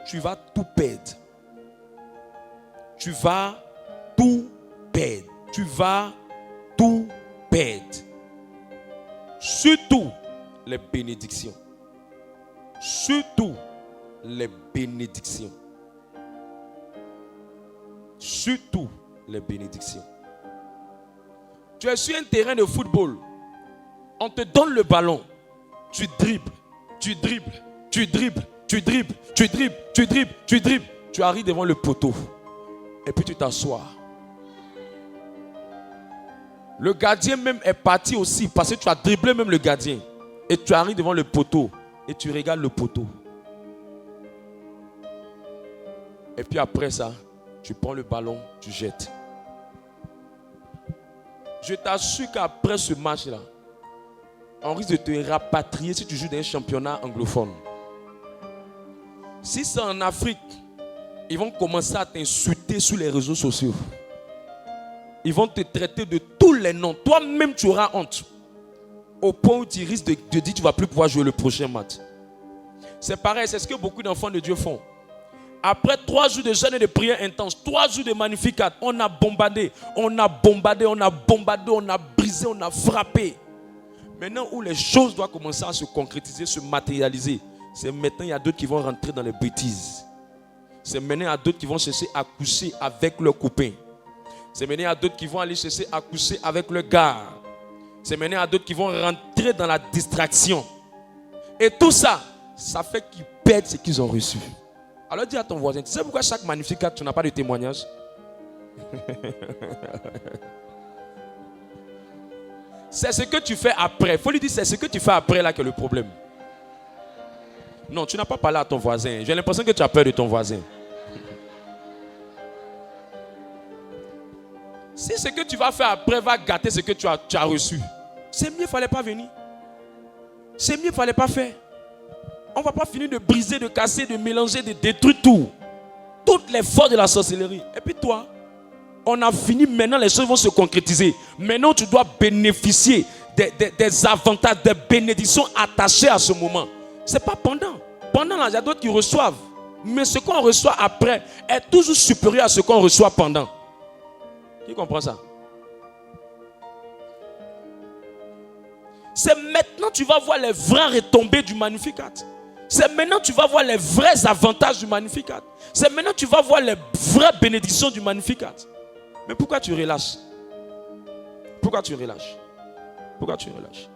tu vas tout perdre. Tu vas tout perdre. Tu vas tout perdre. Surtout les bénédictions. Surtout les bénédictions. Surtout les bénédictions. Tu es sur un terrain de football. On te donne le ballon. Tu dribbles. Tu arrives devant le poteau. Et puis tu t'assois. Le gardien même est parti aussi parce que tu as dribblé même le gardien. Et tu arrives devant le poteau. Et tu regardes le poteau. Et puis après ça, tu prends le ballon, tu jettes. Je t'assure qu'après ce match-là, on risque de te rapatrier si tu joues dans un championnat anglophone. Si c'est en Afrique, ils vont commencer à t'insulter sur les réseaux sociaux. Ils vont te traiter de tous les noms. Toi-même, tu auras honte. Au point où tu risques de dire que tu ne vas plus pouvoir jouer le prochain match. C'est pareil, c'est ce que beaucoup d'enfants de Dieu font. Après 3 jours de jeûne et de prière intense, 3 jours de Magnificat, on a bombardé, on a brisé, on a frappé. Maintenant où les choses doivent commencer à se concrétiser, se matérialiser, c'est maintenant il y a d'autres qui vont rentrer dans les bêtises. C'est maintenant il y a d'autres qui vont chercher à coucher avec leurs copains. C'est maintenant il y a d'autres qui vont aller chercher à coucher avec le gars. C'est maintenant il y a d'autres qui vont rentrer dans la distraction. Et tout ça, ça fait qu'ils perdent ce qu'ils ont reçu. Alors dis à ton voisin, tu sais pourquoi chaque Magnificat, tu n'as pas de témoignage? C'est ce que tu fais après. Il faut lui dire, c'est ce que tu fais après là qui est le problème. Non, tu n'as pas parlé à ton voisin. J'ai l'impression que tu as peur de ton voisin. Si ce que tu vas faire après va gâter ce que tu as reçu, c'est mieux, il ne fallait pas venir. C'est mieux, il ne fallait pas faire. On ne va pas finir de briser, de casser, de mélanger, de détruire tout. Toutes les forces de la sorcellerie. Et puis toi, on a fini, maintenant les choses vont se concrétiser. Maintenant tu dois bénéficier des avantages, des bénédictions attachées à ce moment. Ce n'est pas pendant. Pendant, là, il y a d'autres qui reçoivent. Mais ce qu'on reçoit après est toujours supérieur à ce qu'on reçoit pendant. Qui comprend ça? C'est maintenant que tu vas voir les vraies retombées du Magnificat. C'est maintenant que tu vas voir les vrais avantages du Magnificat. C'est maintenant que tu vas voir les vraies bénédictions du Magnificat. Mais pourquoi tu relâches? Pourquoi tu relâches? Pourquoi tu relâches?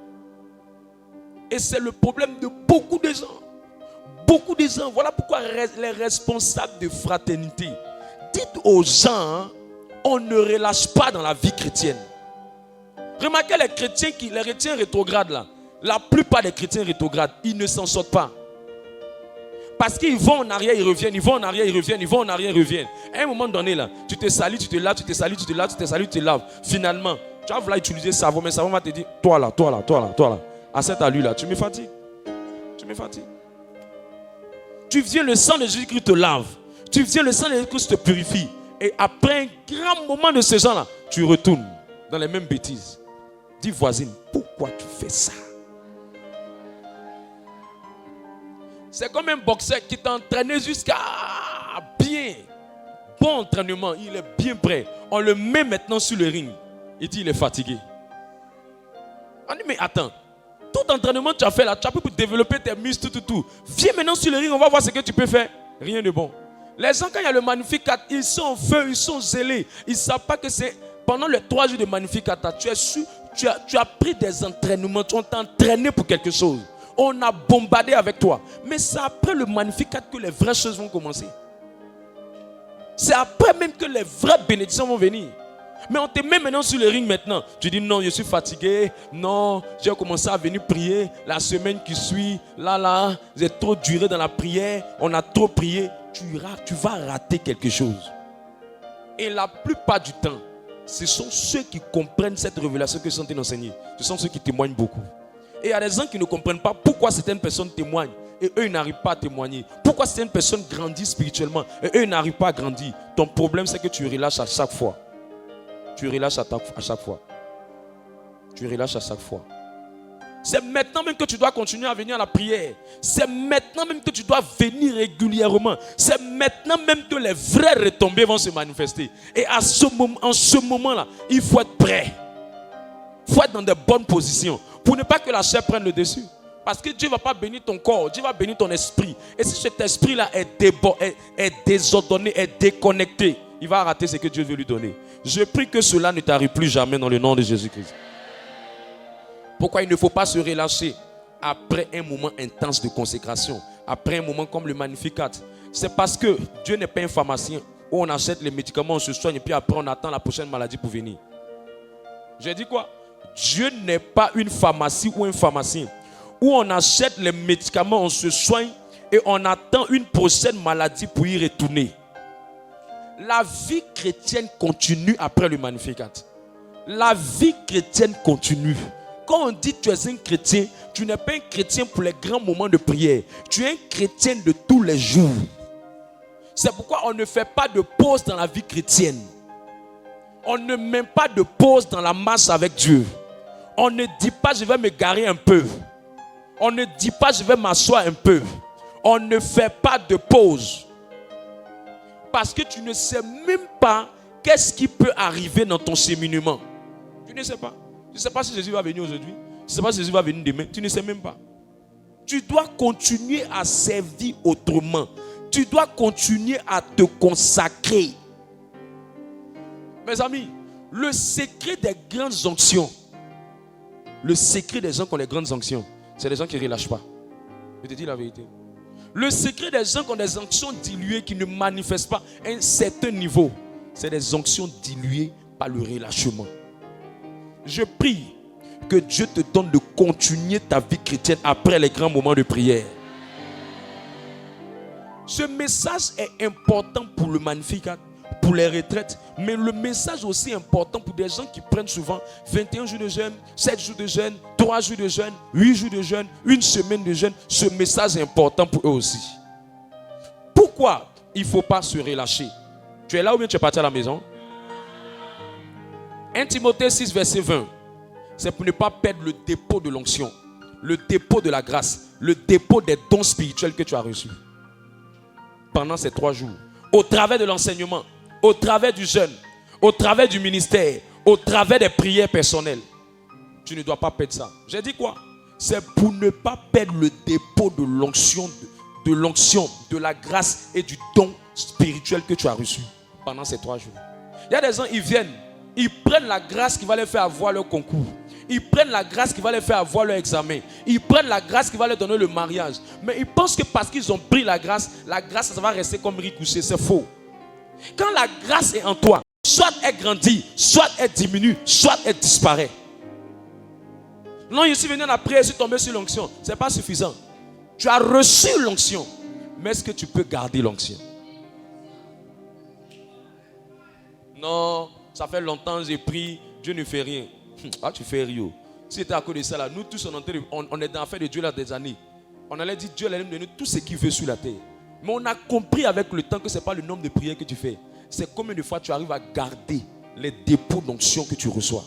Et c'est le problème de beaucoup de gens. Beaucoup de gens. Voilà pourquoi les responsables de fraternité, dites aux gens, on ne relâche pas dans la vie chrétienne. Remarquez les chrétiens rétrogrades là. La plupart des chrétiens rétrogrades, ils ne s'en sortent pas. Parce qu'ils vont en arrière, ils reviennent, ils vont en arrière, ils reviennent, ils vont en arrière, ils reviennent. À un moment donné là, tu te salis, tu te laves, tu te salis, tu te laves, tu te salis, tu te laves. Finalement, tu vas vouloir utiliser savon, mais savon va te dire, toi là, assieds-toi à lui là, tu me fatigues. Tu me fatigues. Tu viens, le sang de Jésus-Christ te lave. Tu viens, le sang de Jésus-Christ te purifie. Et après un grand moment de ce genre-là, tu retournes dans les mêmes bêtises. Dis voisine, pourquoi tu fais ça? C'est comme un boxeur qui t'a entraîné jusqu'à bien. Bon entraînement, il est bien prêt. On le met maintenant sur le ring. Il dit il est fatigué. On dit mais attends, tout entraînement que tu as fait là, tu as pu développer tes muscles, tout. Viens maintenant sur le ring, on va voir ce que tu peux faire. Rien de bon. Les gens, quand il y a le Magnificat, ils sont en feu, ils sont zélés. Ils ne savent pas que c'est pendant les 3 jours de Magnificat, tu as pris des entraînements, tu t'es entraîné pour quelque chose. On a bombardé avec toi. Mais c'est après le Magnificat que les vraies choses vont commencer. C'est après même que les vraies bénédictions vont venir. Mais on te met maintenant sur le ring maintenant. Tu dis non, je suis fatigué. Non, j'ai commencé à venir prier. La semaine qui suit, là, j'ai trop duré dans la prière. On a trop prié. Tu vas rater quelque chose. Et la plupart du temps, ce sont ceux qui comprennent cette révélation que je suis en train d'enseigner. Ce sont ceux qui témoignent beaucoup. Et il y a des gens qui ne comprennent pas pourquoi certaines personnes témoignent et eux ils n'arrivent pas à témoigner. Pourquoi certaines personnes grandissent spirituellement et eux ils n'arrivent pas à grandir. Ton problème c'est que tu relâches à chaque fois. Tu relâches à chaque fois. Tu relâches à chaque fois. C'est maintenant même que tu dois continuer à venir à la prière. C'est maintenant même que tu dois venir régulièrement. C'est maintenant même que les vraies retombées vont se manifester. Et en ce moment-là, il faut être prêt. Il faut être dans de bonnes positions pour ne pas que la chair prenne le dessus. Parce que Dieu ne va pas bénir ton corps, Dieu va bénir ton esprit. Et si cet esprit-là est désordonné, est déconnecté, il va rater ce que Dieu veut lui donner. Je prie que cela ne t'arrive plus jamais dans le nom de Jésus-Christ. Pourquoi il ne faut pas se relâcher après un moment intense de consécration, après un moment comme le Magnificat? C'est parce que Dieu n'est pas un pharmacien où on achète les médicaments, on se soigne et puis après on attend la prochaine maladie pour venir. J'ai dit quoi? Dieu n'est pas une pharmacie ou un pharmacien où on achète les médicaments, on se soigne et on attend une prochaine maladie pour y retourner. La vie chrétienne continue après le Magnificat. La vie chrétienne continue. Quand on dit que tu es un chrétien, tu n'es pas un chrétien pour les grands moments de prière. Tu es un chrétien de tous les jours. C'est pourquoi on ne fait pas de pause dans la vie chrétienne. On ne met pas de pause dans la marche avec Dieu. On ne dit pas je vais me garer un peu. On ne dit pas je vais m'asseoir un peu. On ne fait pas de pause. Parce que tu ne sais même pas qu'est-ce qui peut arriver dans ton cheminement. Tu ne sais pas. Tu ne sais pas si Jésus va venir aujourd'hui. Tu ne sais pas si Jésus va venir demain. Tu ne sais même pas. Tu dois continuer à servir autrement. Tu dois continuer à te consacrer. Mes amis, le secret des grandes onctions, le secret des gens qui ont les grandes onctions, c'est les gens qui ne relâchent pas. Je te dis la vérité. Le secret des gens qui ont des onctions diluées, qui ne manifestent pas un certain niveau, c'est des onctions diluées par le relâchement. Je prie que Dieu te donne de continuer ta vie chrétienne après les grands moments de prière. Ce message est important pour le Magnificat, pour les retraites, mais le message aussi important pour des gens qui prennent souvent 21 jours de jeûne, 7 jours de jeûne, 3 jours de jeûne, 8 jours de jeûne, une semaine de jeûne. Ce message est important pour eux aussi. Pourquoi il ne faut pas se relâcher? Tu es là ou bien tu es parti à la maison? 1 Timothée 6, verset 20. C'est pour ne pas perdre le dépôt de l'onction, le dépôt de la grâce, le dépôt des dons spirituels que tu as reçus pendant ces 3 jours. Au travers de l'enseignement, au travers du jeûne, au travers du ministère, au travers des prières personnelles. Tu ne dois pas perdre ça. J'ai dit quoi? C'est pour ne pas perdre le dépôt de l'onction, de la grâce et du don spirituel que tu as reçu pendant ces 3 jours. Il y a des gens, ils viennent, ils prennent la grâce qui va les faire avoir leur concours. Ils prennent la grâce qui va les faire avoir leur examen. Ils prennent la grâce qui va leur donner le mariage. Mais ils pensent que parce qu'ils ont pris la grâce, ça va rester comme riz couché. C'est faux. Quand la grâce est en toi, soit elle grandit, soit elle diminue, soit elle disparaît. Non, je suis venu à la prière, je suis tombé sur l'onction. Ce n'est pas suffisant. Tu as reçu l'onction. Mais est-ce que tu peux garder l'onction? Non, ça fait longtemps que j'ai pris, Dieu ne fait rien. Ah, tu fais rien. Si c'était à cause de ça, là, nous tous, on est dans l'affaire de Dieu là des années. On allait dire, Dieu allait nous donner tout ce qu'il veut sur la terre. Mais on a compris avec le temps que ce n'est pas le nombre de prières que tu fais. C'est combien de fois tu arrives à garder les dépôts d'onction que tu reçois.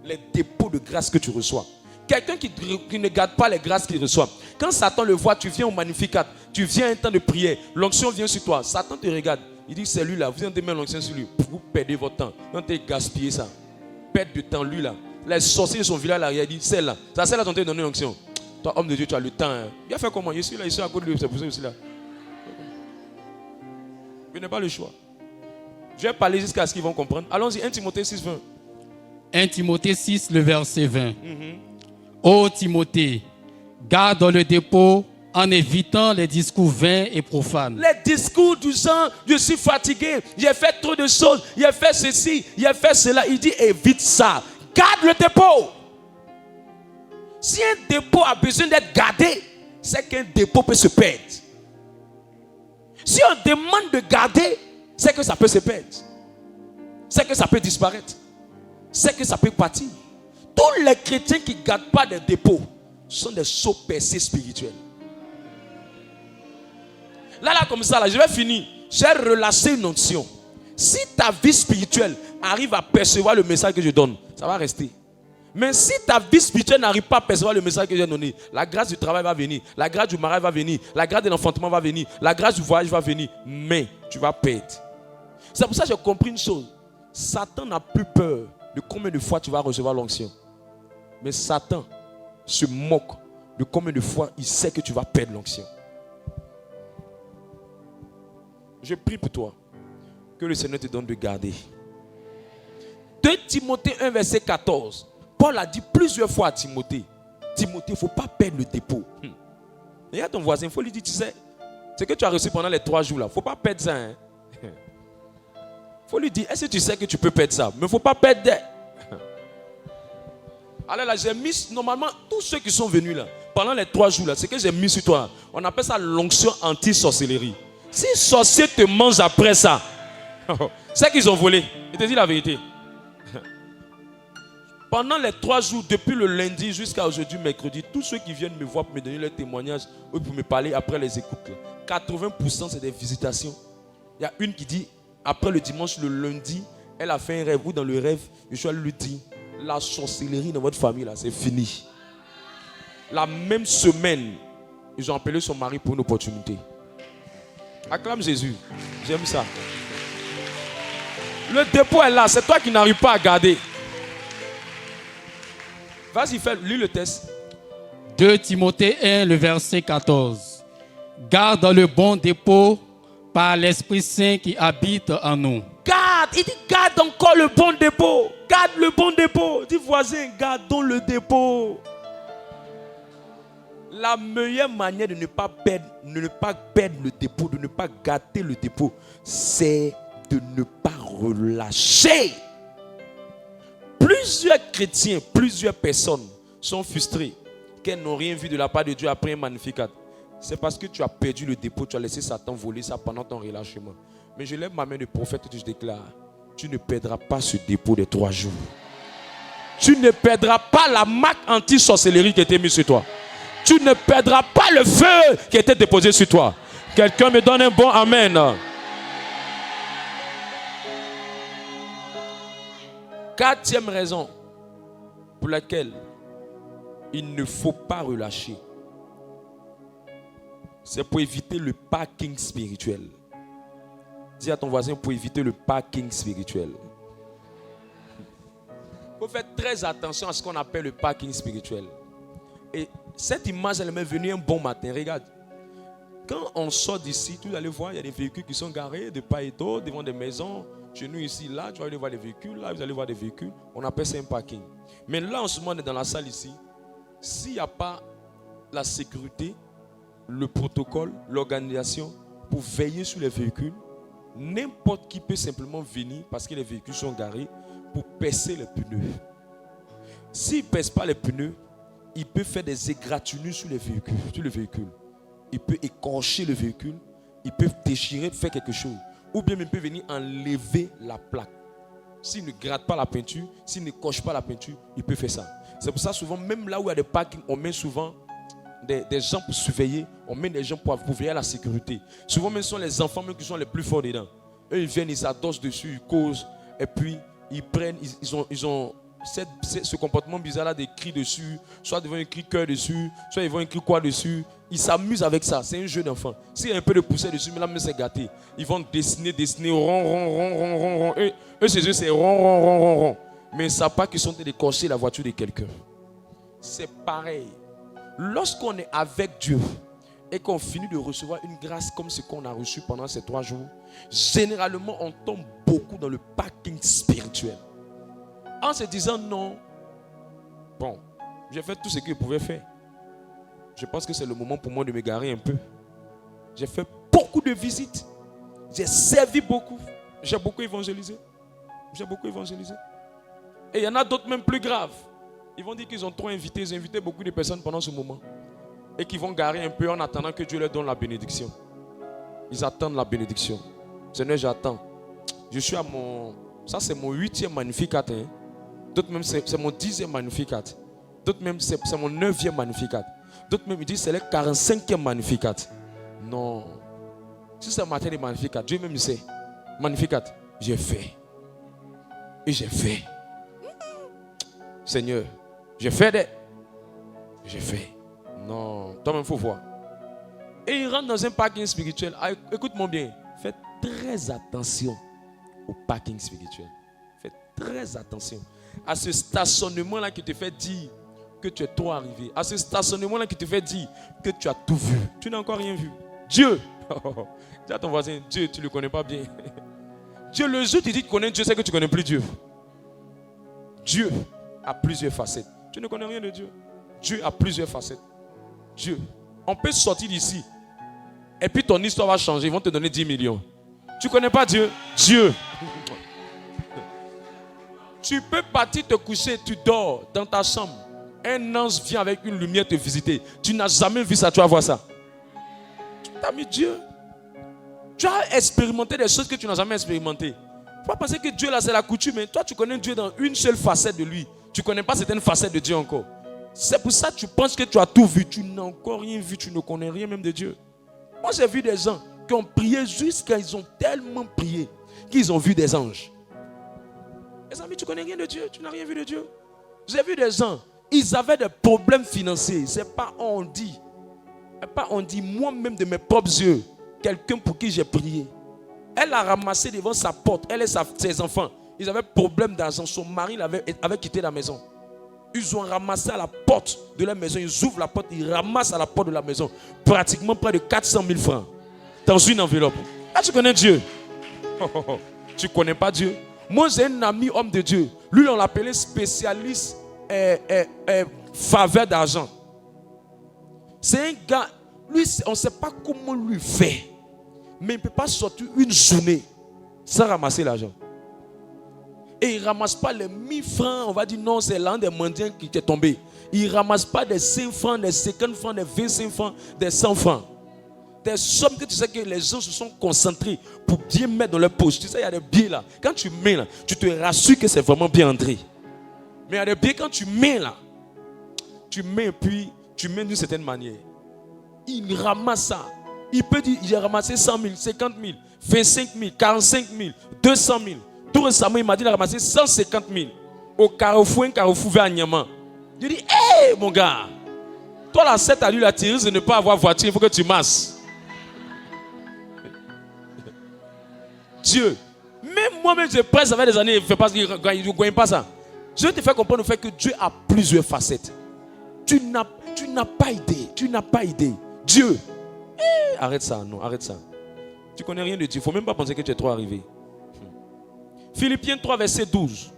Les dépôts de grâce que tu reçois. Quelqu'un qui ne garde pas les grâces qu'il reçoit. Quand Satan le voit, tu viens au Magnificat, tu viens à un temps de prière, l'onction vient sur toi. Satan te regarde. Il dit, c'est lui là, vous allez mettre l'onction sur lui. Vous perdez votre temps. Vous allez gaspiller ça. Perdre de temps, lui là. Les sorciers de son village là, il a dit, celle-là. C'est celle-là dont tu as donné l'onction. Toi, homme de Dieu, tu as le temps. Hein. Il a fait comment? Je suis là, à côté de lui, c'est pour ça que je suis là. Je n'ai pas le choix. Je vais parler jusqu'à ce qu'ils vont comprendre. Allons-y, 1 Timothée 6, 20. 1 Timothée 6, le verset 20. Ô Timothée, garde dans le dépôt en évitant les discours vains et profanes. Les discours du genre, je suis fatigué, j'ai fait trop de choses, j'ai fait ceci, j'ai fait cela. Il dit évite ça. Garde le dépôt. Si un dépôt a besoin d'être gardé, c'est qu'un dépôt peut se perdre. Si on demande de garder, c'est que ça peut se perdre. C'est que ça peut disparaître. C'est que ça peut partir. Tous les chrétiens qui ne gardent pas des dépôts sont des sots percés spirituels. Là, comme ça, là, je vais finir. J'ai relâché une onction. Si ta vie spirituelle arrive à percevoir le message que je donne, ça va rester. Mais si ta vie spirituelle n'arrive pas à percevoir le message que j'ai donné, la grâce du travail va venir, la grâce du mariage va venir, la grâce de l'enfantement va venir, la grâce du voyage va venir, mais tu vas perdre. C'est pour ça que j'ai compris une chose. Satan n'a plus peur de combien de fois tu vas recevoir l'onction. Mais Satan se moque de combien de fois il sait que tu vas perdre l'onction. Je prie pour toi que le Seigneur te donne de garder. 2 Timothée 1 verset 14. Paul a dit plusieurs fois à Timothée, Timothée, il ne faut pas perdre le dépôt. Et à ton voisin, il faut lui dire, tu sais, ce que tu as reçu pendant les 3 jours là, il ne faut pas perdre ça. Il faut lui dire, est-ce que tu sais que tu peux perdre ça? Mais il ne faut pas perdre. Alors là, j'ai mis, normalement, tous ceux qui sont venus là, pendant les 3 jours là, ce que j'ai mis sur toi, on appelle ça l'onction anti-sorcellerie. Si les sorciers te mangent après ça, c'est qu'ils ont volé. Je te dis la vérité. Pendant les 3 jours, depuis le lundi jusqu'à aujourd'hui, mercredi, tous ceux qui viennent me voir pour me donner leur témoignage ou pour me parler après les écoutes, 80% c'est des visitations. Il y a une qui dit, après le dimanche, le lundi, elle a fait un rêve. Ou dans le rêve, Yeshua lui dit, la sorcellerie dans votre famille, là, c'est fini. La même semaine, ils ont appelé son mari pour une opportunité. Acclame Jésus. J'aime ça. Le dépôt est là. C'est toi qui n'arrives pas à garder. Vas-y, lis le test. 2 Timothée 1, le verset 14. Garde le bon dépôt par l'Esprit Saint qui habite en nous. Garde. Il dit garde encore le bon dépôt. Garde le bon dépôt. Dis voisin, gardons le dépôt. La meilleure manière de ne pas perdre le dépôt, de ne pas gâter le dépôt, c'est de ne pas relâcher. Plusieurs chrétiens, plusieurs personnes sont frustrées qu'elles n'ont rien vu de la part de Dieu après un magnificat. C'est parce que tu as perdu le dépôt, tu as laissé Satan voler ça pendant ton relâchement. Mais je lève ma main de prophète et je déclare, tu ne perdras pas ce dépôt de 3 jours. Tu ne perdras pas la marque anti-sorcellerie qui a été mise sur toi. Tu ne perdras pas le feu qui a été déposé sur toi. Quelqu'un me donne un bon amen. Quatrième raison pour laquelle il ne faut pas relâcher, c'est pour éviter le parking spirituel. Dis à ton voisin pour éviter le parking spirituel. Il faut faire très attention à ce qu'on appelle le parking spirituel. Et cette image, elle m'est venue un bon matin. Regarde. Quand on sort d'ici, vous allez voir, il y a des véhicules qui sont garés de part et d'autre, devant des maisons. Chez nous ici, là, tu vas aller voir des véhicules. Là, vous allez voir des véhicules. On appelle ça un parking. Mais là, en ce moment, on est dans la salle ici. S'il n'y a pas la sécurité, le protocole, l'organisation pour veiller sur les véhicules, n'importe qui peut simplement venir parce que les véhicules sont garés pour percer les pneus. S'il ne perce pas les pneus, il peut faire des égratignures sur les véhicules. Il peut écorcher le véhicule. Il peut déchirer, faire quelque chose. Ou bien il peut venir enlever la plaque. S'il ne gratte pas la peinture, s'il ne coche pas la peinture, il peut faire ça. C'est pour ça souvent, même là où il y a des parkings, on met souvent des gens pour surveiller. On met des gens pour veiller à la sécurité. Souvent même ce sont les enfants même qui sont les plus forts dedans. Eux ils viennent, ils s'adossent dessus, ils causent. Et puis ils prennent, ils ont ce comportement bizarre là des cris dessus, soit ils vont écrire cœur dessus, soit ils vont écrire quoi dessus. Ils s'amusent avec ça, c'est un jeu d'enfant. S'il y a un peu de poussière dessus, mais là même c'est gâté. Ils vont dessiner, rond. Eux chez eux c'est rond. Mais ils ne savent pas qu'ils sont en train d'écorcher la voiture de quelqu'un. C'est pareil. Lorsqu'on est avec Dieu et qu'on finit de recevoir une grâce comme ce qu'on a reçu pendant ces 3 jours, généralement on tombe beaucoup dans le parking spirituel. En se disant non, bon, j'ai fait tout ce que je pouvais faire. Je pense que c'est le moment pour moi de m'égarer un peu. J'ai fait beaucoup de visites. J'ai servi beaucoup. J'ai beaucoup évangélisé. Et il y en a d'autres même plus graves. Ils vont dire qu'ils ont trop invité. Ils ont invité beaucoup de personnes pendant ce moment. Et qu'ils vont garer un peu en attendant que Dieu leur donne la bénédiction. Ils attendent la bénédiction. Seigneur, j'attends. Je suis à mon... Ça, c'est mon 8e magnificat. Hein. D'autres même, c'est mon 10e magnificat. D'autres même, c'est mon 9e magnificat. D'autres même, ils disent c'est le 45e magnificat. Non. Si c'est matin de magnificat, Dieu même sait. Magnificat, j'ai fait. Et j'ai fait. Seigneur, j'ai fait. Non, toi-même, il faut voir. Et il rentre dans un parking spirituel. Ah, écoute-moi bien. Faites très attention au parking spirituel. Faites très attention à ce stationnement-là qui te fait dire que tu es trop arrivé. À ce stationnement-là qui te fait dire que tu as tout vu. Tu n'as encore rien vu. Dieu. Dis à ton voisin, Dieu, tu ne le connais pas bien. Dieu, le jour où tu dis que tu connais Dieu, c'est que tu ne connais plus Dieu. Dieu a plusieurs facettes. Tu ne connais rien de Dieu. Dieu a plusieurs facettes. Dieu. On peut sortir d'ici. Et puis ton histoire va changer. Ils vont te donner 10 millions. Tu ne connais pas Dieu. Dieu. Tu peux partir te coucher, tu dors dans ta chambre. Un ange vient avec une lumière te visiter. Tu n'as jamais vu ça, tu vas voir ça. Tu as mis Dieu. Tu as expérimenté des choses que tu n'as jamais expérimentées. Il ne faut pas penser que Dieu là c'est la coutume. Mais toi tu connais Dieu dans une seule facette de lui. Tu ne connais pas certaines facettes de Dieu encore. C'est pour ça que tu penses que tu as tout vu. Tu n'as encore rien vu. Tu ne connais rien même de Dieu. Moi j'ai vu des gens qui ont prié jusqu'à ils ont tellement prié qu'ils ont vu des anges. Les amis, tu ne connais rien de Dieu. Tu n'as rien vu de Dieu. J'ai vu des gens, ils avaient des problèmes financiers. C'est pas on dit. Pas on dit moi-même de mes propres yeux. quelqu'un pour qui j'ai prié. Elle a ramassé devant sa porte, elle et ses enfants. Ils avaient problème d'argent. Son mari avait quitté la maison. Ils ont ramassé à la porte de la maison. Ils ouvrent la porte, ils ramassent à la porte de la maison pratiquement près de 400 000 francs dans une enveloppe. Ah, tu connais Dieu? Tu ne connais pas Dieu? Moi, j'ai un ami homme de Dieu. Lui, on l'appelait spécialiste faveur d'argent. C'est un gars, lui, on ne sait pas comment lui faire. Mais il ne peut pas sortir une journée sans ramasser l'argent. Et il ne ramasse pas les 1000 francs. On va dire non, c'est l'un des mendiants qui est tombé. Il ne ramasse pas des 5 francs, des 50 francs, des 25 francs, des 100 francs. Des sommes que tu sais que les gens se sont concentrés pour bien mettre dans leur poche. Tu sais, il y a des billets là. Quand tu mets là, tu te rassures que c'est vraiment bien entré. Mais il y a des billets, quand tu mets là, tu mets et puis tu mets d'une certaine manière. Il ramasse ça. Il peut dire, j'ai ramassé 100 000, 50 000, 25 000, 45 000, 200 000. Tout récemment, il m'a dit qu'il a ramassé 150 000 au Carrefour, un Carrefour vers Niaman. Je dis, hé mon gars, toi la 7 à lui la tireuse de ne pas avoir voiture, il faut que tu masses. Dieu, même moi-même je presse, ça fait des années, il ne gagne pas ça. Je vais te faire comprendre le fait que Dieu a plusieurs facettes. Tu n'as pas idée, tu n'as pas idée. Dieu, arrête ça, non, arrête ça. Tu connais rien de Dieu, il ne faut même pas penser que tu es trop arrivé. Philippiens 3, verset 12.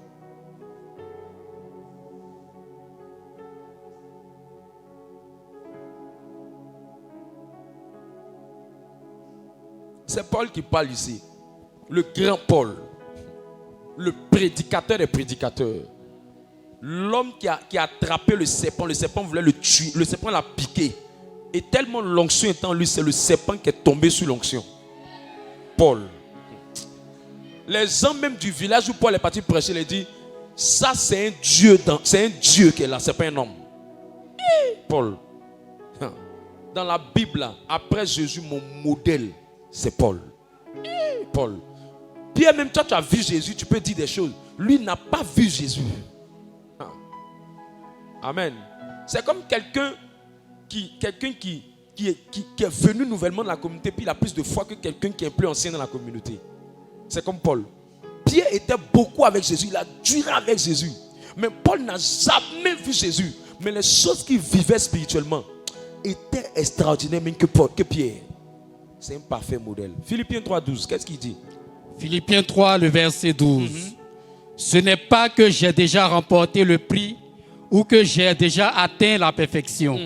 C'est Paul qui parle ici. Le grand Paul. Le prédicateur des prédicateurs. L'homme qui a attrapé le serpent. Le serpent voulait le tuer. Le serpent l'a piqué. Et tellement l'onction est en lui, c'est le serpent qui est tombé sur l'onction. Paul. Les gens même du village où Paul est parti prêcher, il dit, ça c'est un Dieu qui est là, c'est pas un homme. Paul. Dans la Bible, après Jésus, mon modèle, c'est Paul. Paul. Pierre, même toi, tu as vu Jésus, tu peux dire des choses. Lui n'a pas vu Jésus. Amen. C'est comme quelqu'un qui est venu nouvellement dans la communauté, puis il a plus de foi que quelqu'un qui est plus ancien dans la communauté. C'est comme Paul. Pierre était beaucoup avec Jésus, il a duré avec Jésus. Mais Paul n'a jamais vu Jésus. Mais les choses qu'il vivait spirituellement étaient extraordinaires même que Pierre. C'est un parfait modèle. Philippiens 3, 12, qu'est-ce qu'il dit? Philippiens 3, le verset 12. Ce n'est pas que j'ai déjà remporté le prix ou que j'ai déjà atteint la perfection.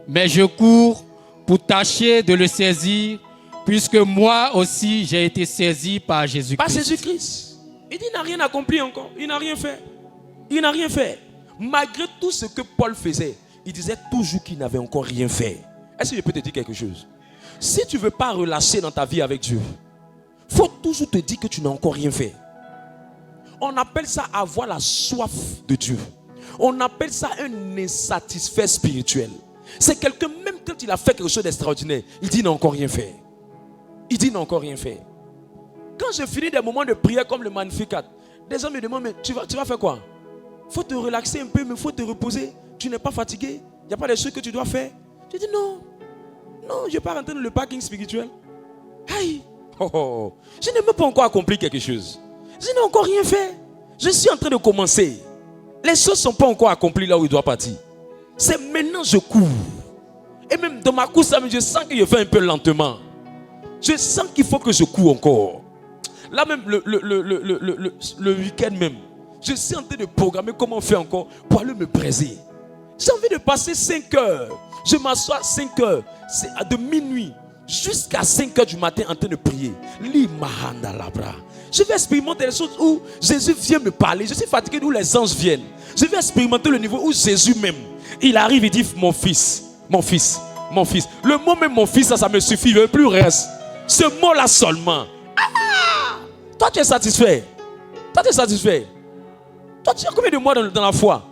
Mais je cours pour tâcher de le saisir, puisque moi aussi j'ai été saisi par Jésus-Christ. Par Jésus-Christ. Il dit qu'il n'a rien accompli encore. Il n'a rien fait. Il n'a rien fait. Malgré tout ce que Paul faisait, il disait toujours qu'il n'avait encore rien fait. Est-ce que je peux te dire quelque chose? Si tu ne veux pas relâcher dans ta vie avec Dieu, il faut toujours te dire que tu n'as encore rien fait. On appelle ça avoir la soif de Dieu. On appelle ça un insatisfait spirituel. C'est quelqu'un, même quand il a fait quelque chose d'extraordinaire, il dit qu'il n'a encore rien fait. Il dit qu'il n'a encore rien fait. Quand je finis des moments de prière comme le Magnificat, des gens me demandent, mais tu vas faire quoi? Il faut te relaxer un peu, mais il faut te reposer. Tu n'es pas fatigué? Il n'y a pas des choses que tu dois faire? Je dis non. Non, je ne vais pas rentrer dans le parking spirituel. Aïe. Je n'ai même pas encore accompli quelque chose. Je n'ai encore rien fait. Je suis en train de commencer. Les choses ne sont pas encore accomplies là où il doit partir. C'est maintenant que je cours. Et même dans ma course, je sens que je fais un peu lentement. Je sens qu'il faut que je cours encore. Là même, le week-end même, je suis en train de programmer comment faire encore pour aller me braiser. J'ai envie de passer 5 heures. Je m'assois à 5 heures. C'est de minuit jusqu'à 5 heures du matin en train de prier. Je vais expérimenter les choses où Jésus vient me parler. Je suis fatigué d'où les anges viennent. Je vais expérimenter le niveau où Jésus même, il arrive et dit, mon fils, mon fils, mon fils. Le mot même mon fils, ça me suffit. Je ne veux plus reste. Ce mot-là seulement. Toi, tu es satisfait. Toi, tu es satisfait. Toi, tu as combien de mois dans la foi?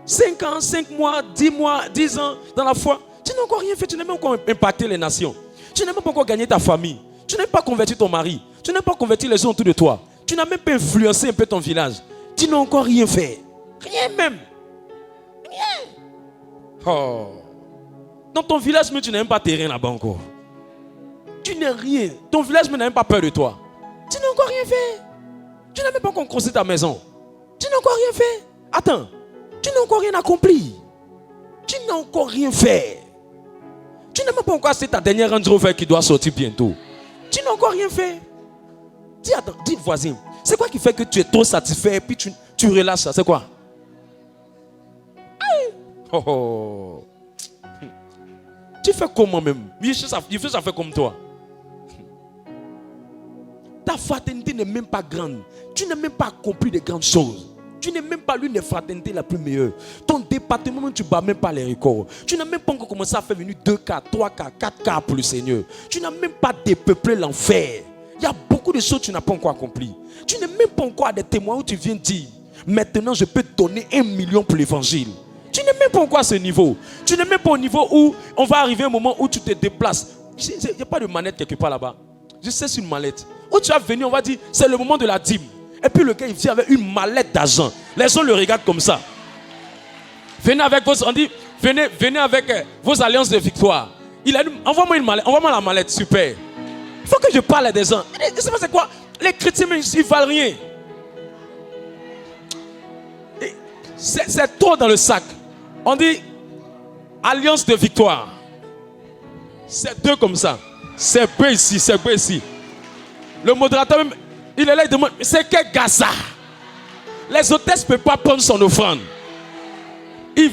5 ans, 5 mois, 10 mois, 10 ans dans la foi. Tu n'as encore rien fait. Tu n'as même pas encore impacté les nations. Tu n'as même pas encore gagné ta famille. Tu n'as même pas converti ton mari. Tu n'as pas converti les gens autour de toi. Tu n'as même pas influencé un peu ton village. Tu n'as encore rien fait. Rien même. Rien. Oh. Dans ton village, mais tu n'as même pas terrain là-bas encore. Tu n'es rien. Ton village n'a même pas peur de toi. Tu n'as encore rien fait. Tu n'as même pas encore construit ta maison. Tu n'as encore rien fait. Attends, tu n'as encore rien accompli. Tu n'as encore rien fait. Tu n'as même pas encore acheté ta dernière Range Rover qui doit sortir bientôt. Tu n'as encore rien fait. Dis, attends, dis voisin, c'est quoi qui fait que tu es trop satisfait et puis tu relâches ça? C'est quoi? Aïe. Oh, oh. Tu fais comment même? Il fait ça fait comme toi. Ta fraternité n'est même pas grande. Tu n'as même pas accompli de grandes choses. Tu n'es même pas l'une des fraternités la plus meilleure. Ton département, tu ne bats même pas les records. Tu n'as même pas encore commencé à faire venir 2K, 3K, 4K pour le Seigneur. Tu n'as même pas dépeuplé l'enfer. Il y a beaucoup de choses que tu n'as pas encore accomplies. Tu n'es même pas encore à des témoins où tu viens dire, maintenant je peux te donner 1 million pour l'évangile. Tu n'es même pas encore à ce niveau. Tu n'es même pas au niveau où on va arriver un moment où tu te déplaces. Il n'y a pas de manette quelque part là-bas. Je sais c'est une mallette. Où tu vas venir, on va dire, c'est le moment de la dîme. Et puis le gars, il vient avec une mallette d'argent. Les gens le regardent comme ça. Venez avec vos, on dit, venez avec vos alliances de victoire. Il a dit, envoie-moi une mallette, envoie-moi la mallette, super. Il faut que je parle à des gens. Je sais pas c'est quoi. Les chrétiens, ils ne valent rien. C'est trop dans le sac. On dit, alliance de victoire. C'est deux comme ça. C'est peu ici, c'est peu ici. Le modérateur même, il est là, il demande, c'est quel Gaza? Les hôtesses ne peuvent pas prendre son offrande. Il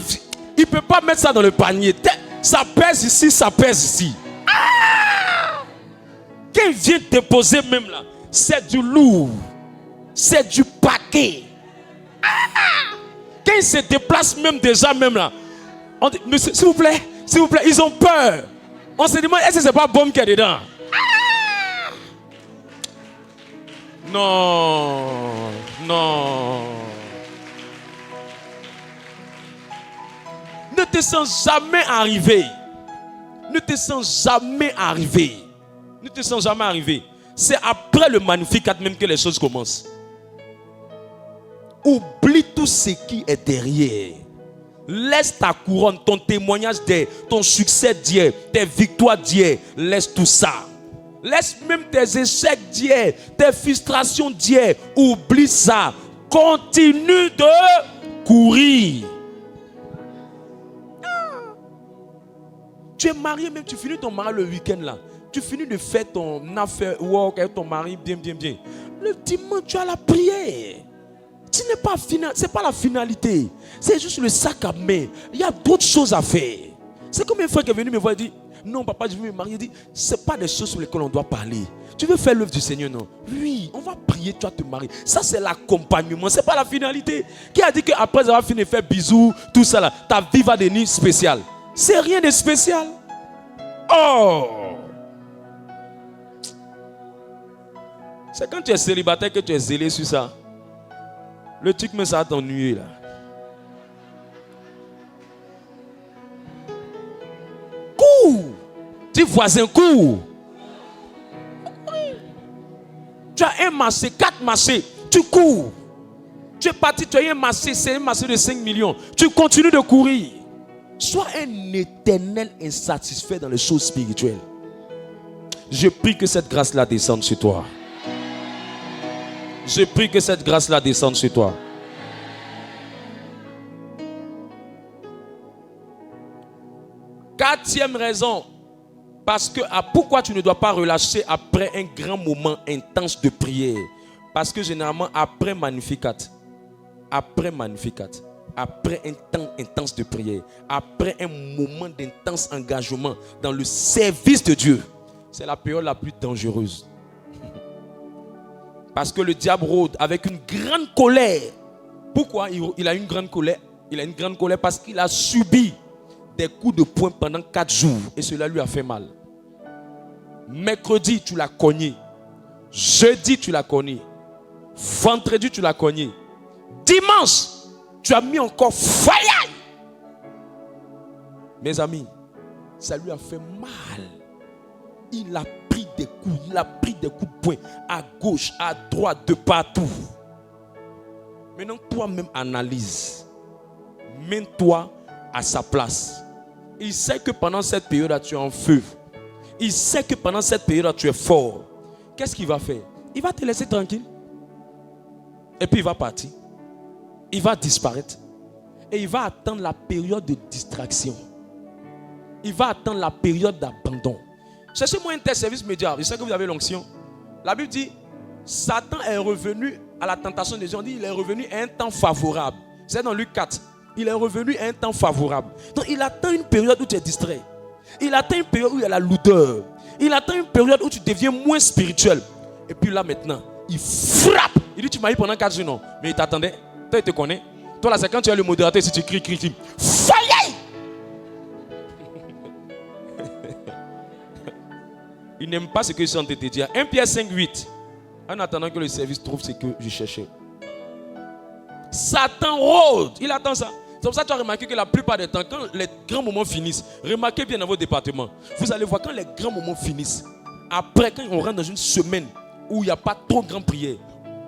ne peut pas mettre ça dans le panier. Ça pèse ici, ça pèse ici. Ah! Quand il vient déposer même là, c'est du lourd. C'est du paquet. Ah! Quand il se déplace même déjà même là, on dit, monsieur, s'il vous plaît, ils ont peur. On se demande, est-ce que c'est pas bombe qui est dedans? Ah! Non, non. Ne te sens jamais arrivé. Ne te sens jamais arrivé. Ne te sens jamais arrivé. C'est après le Magnificat même que les choses commencent. Oublie tout ce qui est derrière. Laisse ta couronne, ton témoignage d'hier, ton succès d'hier, tes victoires d'hier. Laisse tout ça. Laisse même tes échecs d'hier, tes frustrations d'hier. Oublie ça. Continue de courir. Tu es marié, même tu finis ton mari le week-end là. Tu finis de faire ton affaire work avec ton mari bien. Le dimanche, tu as la prière. Ce n'est pas c'est pas la finalité. C'est juste le sac à main. Il y a d'autres choses à faire. C'est comme un frère qui est venu me voir et dit, non papa, je veux me marier. Il dit, ce n'est pas des choses sur lesquelles on doit parler. Tu veux faire l'œuvre du Seigneur, non? Oui, on va prier, tu vas te marier. Ça c'est l'accompagnement, ce n'est pas la finalité. Qui a dit qu'après avoir fini de faire bisous, tout ça là, ta vie va devenir spéciale? C'est rien de spécial. Oh! C'est quand tu es célibataire que tu es zélé sur ça. Le truc, mais ça va t'ennuyer là. Cours! Dis voisin, cours! Tu as un marché, 4 marchés, tu cours. Tu es parti, tu as eu un marché, c'est un marché de 5 millions. Tu continues de courir. Sois un éternel insatisfait dans les choses spirituelles. Je prie que cette grâce-là descende sur toi. Je prie que cette grâce-là descende sur toi. Quatrième raison. Parce que pourquoi tu ne dois pas relâcher après un grand moment intense de prière? Parce que généralement, après Magnificat, après un temps intense de prière, après un moment d'intense engagement dans le service de Dieu, c'est la période la plus dangereuse. Parce que le diable rôde avec une grande colère. Pourquoi il a une grande colère? Il a une grande colère parce qu'il a subi des coups de poing pendant 4 jours et cela lui a fait mal. Mercredi, tu l'as cogné. Jeudi, tu l'as cogné. Vendredi, tu l'as cogné. Dimanche, tu as mis encore fire. Mes amis, ça lui a fait mal. Il a pris des coups, de poing à gauche, à droite, de partout. Maintenant, toi-même analyse. Mets-toi à sa place. Il sait que pendant cette période-là, tu es en feu. il sait que pendant cette période tu es fort. Qu'est-ce qu'il va faire? Il va te laisser tranquille. Et puis il va partir. Il va disparaître. Et il va attendre la période de distraction. Il va attendre la période d'abandon. Cherchez-moi un tel service média. Je sais que vous avez l'onction. La Bible dit, Satan est revenu à la tentation des gens. On dit, il est revenu à un temps favorable. C'est dans Luc 4. Il est revenu à un temps favorable. Donc il attend une période où tu es distrait. Il attend une période où il y a la lourdeur. Il attend une période où tu deviens moins spirituel. Et puis là maintenant, il frappe. Il dit, tu m'as eu pendant 4 jours, non. Mais il t'attendait. Toi, il te connaît. Toi là, c'est quand tu es le modérateur, si tu cries. Fire! Il n'aime pas ce que je suis en train de te dire. 1 Pierre 5, 8. En attendant que le service trouve ce que je cherchais. Satan rôde. Il attend ça. C'est pour ça que tu as remarqué que la plupart des temps, quand les grands moments finissent, remarquez bien dans vos départements, vous allez voir quand les grands moments finissent, après quand on rentre dans une semaine où il n'y a pas trop de grandes prières,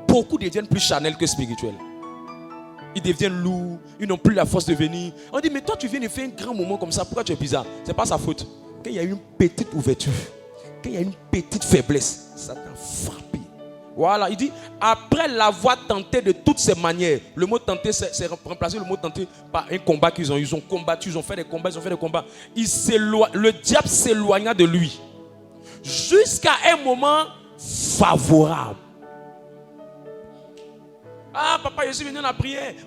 beaucoup deviennent plus charnels que spirituels. Ils deviennent lourds, ils n'ont plus la force de venir. On dit, mais toi tu viens de faire un grand moment comme ça, pourquoi tu es bizarre? Ce n'est pas sa faute. Quand il y a une petite ouverture, quand il y a une petite faiblesse, ça t'a frappé. Voilà, il dit, après l'avoir tenté de toutes ces manières, le mot tenté, c'est remplacé le mot tenté par un combat qu'ils ont. Ils ont combattu, ils ont fait des combats, le diable s'éloigna de lui. Jusqu'à un moment favorable. Ah, papa, je suis venu,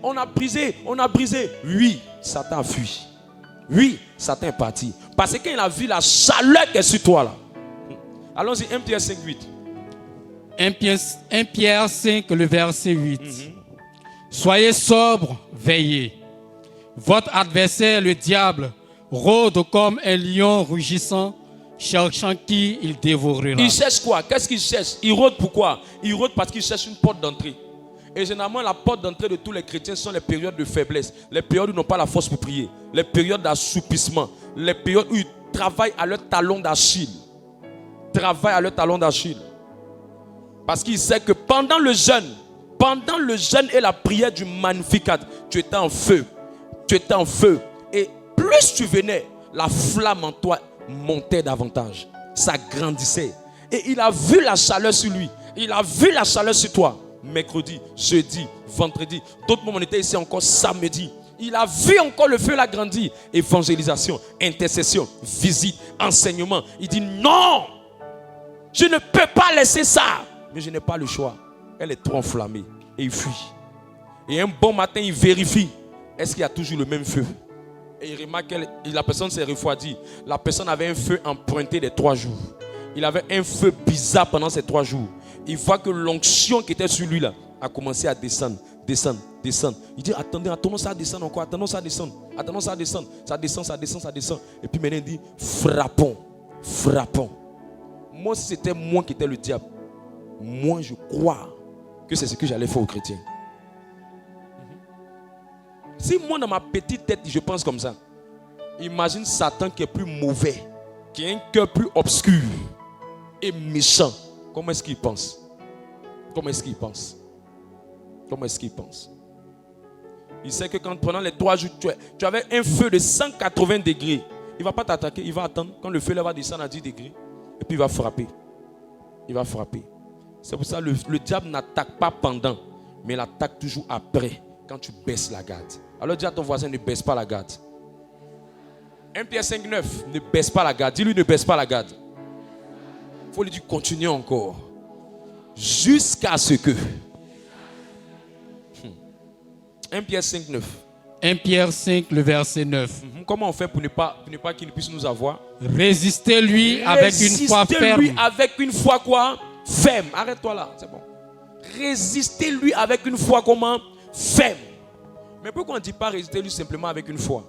on a brisé. Oui, Satan a fui. Oui, Satan est parti. Parce qu'il a vu la chaleur qui est sur toi là. Allons-y, 1 Pierre 5, 8. 1 Pierre 5, le verset 8. Soyez sobres, veillez. Votre adversaire, le diable, rôde comme un lion rugissant, cherchant qui il dévorera. Il cherche quoi? Qu'est-ce qu'il cherche? Il rôde pourquoi? Il rôde parce qu'il cherche une porte d'entrée. Et généralement, la porte d'entrée de tous les chrétiens sont les périodes de faiblesse, les périodes où ils n'ont pas la force pour prier, les périodes d'assoupissement, les périodes où ils travaillent à leur talon d'Achille. Parce qu'il sait que pendant le jeûne et la prière du Magnificat, tu étais en feu. Et plus tu venais, la flamme en toi montait davantage. Ça grandissait. Et il a vu la chaleur sur lui. Il a vu la chaleur sur toi. Mercredi, jeudi, vendredi. D'autres moments, on était ici encore samedi. Il a vu encore le feu l'agrandir. Évangélisation, intercession, visite, enseignement. Il dit non, je ne peux pas laisser ça. Mais je n'ai pas le choix. Elle est trop enflammée. Et il fuit. Et un bon matin, il vérifie. Est-ce qu'il y a toujours le même feu? Et il remarque que la personne s'est refroidie. La personne avait un feu emprunté des 3 jours. Il avait un feu bizarre pendant ces 3 jours. Il voit que l'onction qui était sur lui là a commencé à descendre. Il dit, attendons ça à descendre encore. Attendons ça à descendre. Ça descend. Et puis maintenant il dit, frappons. Moi, si c'était moi qui étais le diable, moi je crois que c'est ce que j'allais faire aux chrétiens. Si moi dans ma petite tête je pense comme ça, imagine Satan qui est plus mauvais, qui a un cœur plus obscur et méchant. Comment est-ce qu'il pense? Il sait que quand pendant les 3 jours tu avais un feu de 180 degrés, il ne va pas t'attaquer, il va attendre quand le feu là va descendre à 10 degrés et puis il va frapper. C'est pour ça que le diable n'attaque pas pendant, mais il attaque toujours après, quand tu baisses la garde. Alors dis à ton voisin, ne baisse pas la garde. 1 Pierre 5, 9, ne baisse pas la garde. Dis-lui, ne baisse pas la garde. Il faut lui dire, continue encore. Jusqu'à ce que... 1 Pierre 5, 9. 1 Pierre 5, le verset 9. Comment on fait pour ne pas qu'il puisse nous avoir? Résistez-lui avec une foi ferme. Résistez-lui avec une foi quoi? Ferme. Arrête-toi là, c'est bon. Résistez-lui avec une foi comment? Ferme. Mais pourquoi on ne dit pas résistez-lui simplement avec une foi?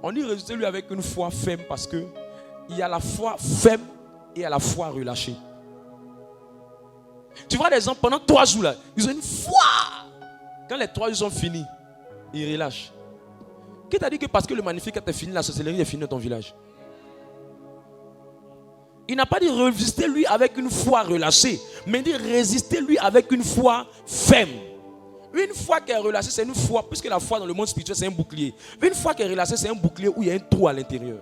On dit résistez-lui avec une foi ferme parce que il y a la foi ferme et il y a la foi relâchée. Tu vois des gens pendant 3 jours là, ils ont une foi. Quand les 3 jours sont finis, ils relâchent. Qui t'a dit que parce que le Magnificat est fini, la sorcellerie est finie dans ton village? Il n'a pas dit résister-lui avec une foi relâchée, mais il dit résister-lui avec une foi ferme. Une foi qui est relâchée, c'est une foi, puisque la foi dans le monde spirituel, c'est un bouclier. Une foi qui est relâchée, c'est un bouclier où il y a un trou à l'intérieur.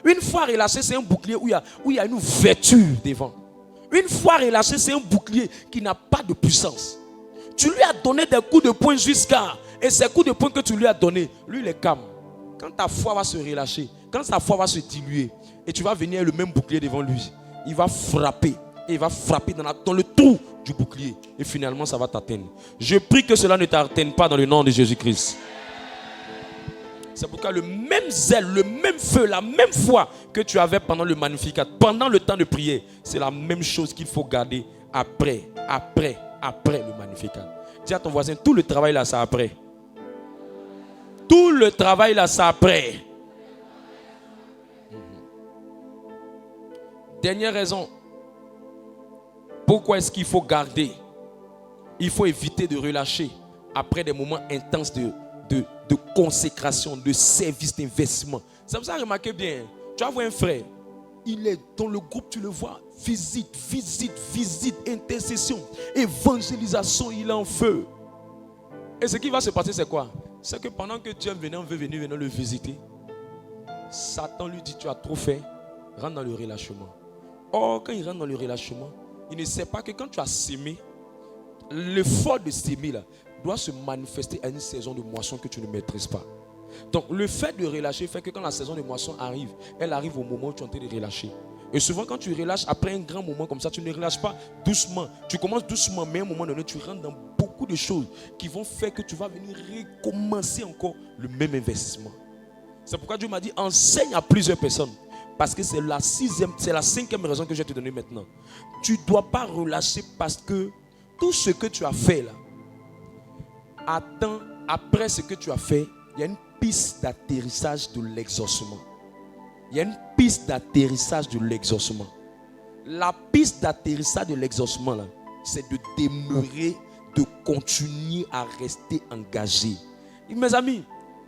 Une foi relâchée, c'est un bouclier où il y a une ouverture devant. Une foi relâchée, c'est un bouclier qui n'a pas de puissance. Tu lui as donné des coups de poing jusqu'à... Et ces coups de poing que tu lui as donnés, lui, il est calme. Quand ta foi va se relâcher, quand sa foi va se diluer, et tu vas venir avec le même bouclier devant lui, il va frapper. Et il va frapper dans le trou du bouclier. Et finalement, ça va t'atteindre. Je prie que cela ne t'atteigne pas dans le nom de Jésus-Christ. C'est pourquoi le même zèle, le même feu, la même foi que tu avais pendant le Magnificat, pendant le temps de prière, c'est la même chose qu'il faut garder après le Magnificat. Dis à ton voisin, tout le travail là, c'est après. Tout le travail là, c'est après. Dernière raison. Pourquoi est-ce qu'il faut garder? Il faut éviter de relâcher après des moments intenses de consécration, de service, d'investissement. Ça vous a remarqué bien. Tu vas voir un frère, il est dans le groupe, tu le vois, visite, intercession, évangélisation, il est en feu. Et ce qui va se passer, c'est quoi? C'est que pendant que Dieu veut venir le visiter, Satan lui dit, tu as trop fait, rentre dans le relâchement. Or, quand il rentre dans le relâchement, il ne sait pas que quand tu as sémé, l'effort de s'aimer là doit se manifester à une saison de moisson que tu ne maîtrises pas. Donc le fait de relâcher fait que quand la saison de moisson arrive, elle arrive au moment où tu es en train de relâcher. Et souvent quand tu relâches après un grand moment comme ça, tu ne relâches pas doucement. Tu commences doucement, mais à un moment donné, tu rentres dans beaucoup de choses qui vont faire que tu vas venir recommencer encore le même investissement. C'est pourquoi Dieu m'a dit, enseigne à plusieurs personnes. Parce que c'est la 5e raison que je vais te donner maintenant. Tu ne dois pas relâcher parce que tout ce que tu as fait là, attends, après ce que tu as fait, il y a une piste d'atterrissage de l'exaucement. Il y a une piste d'atterrissage de l'exaucement. La piste d'atterrissage de l'exaucement là, c'est de demeurer, de continuer à rester engagé. Et mes amis,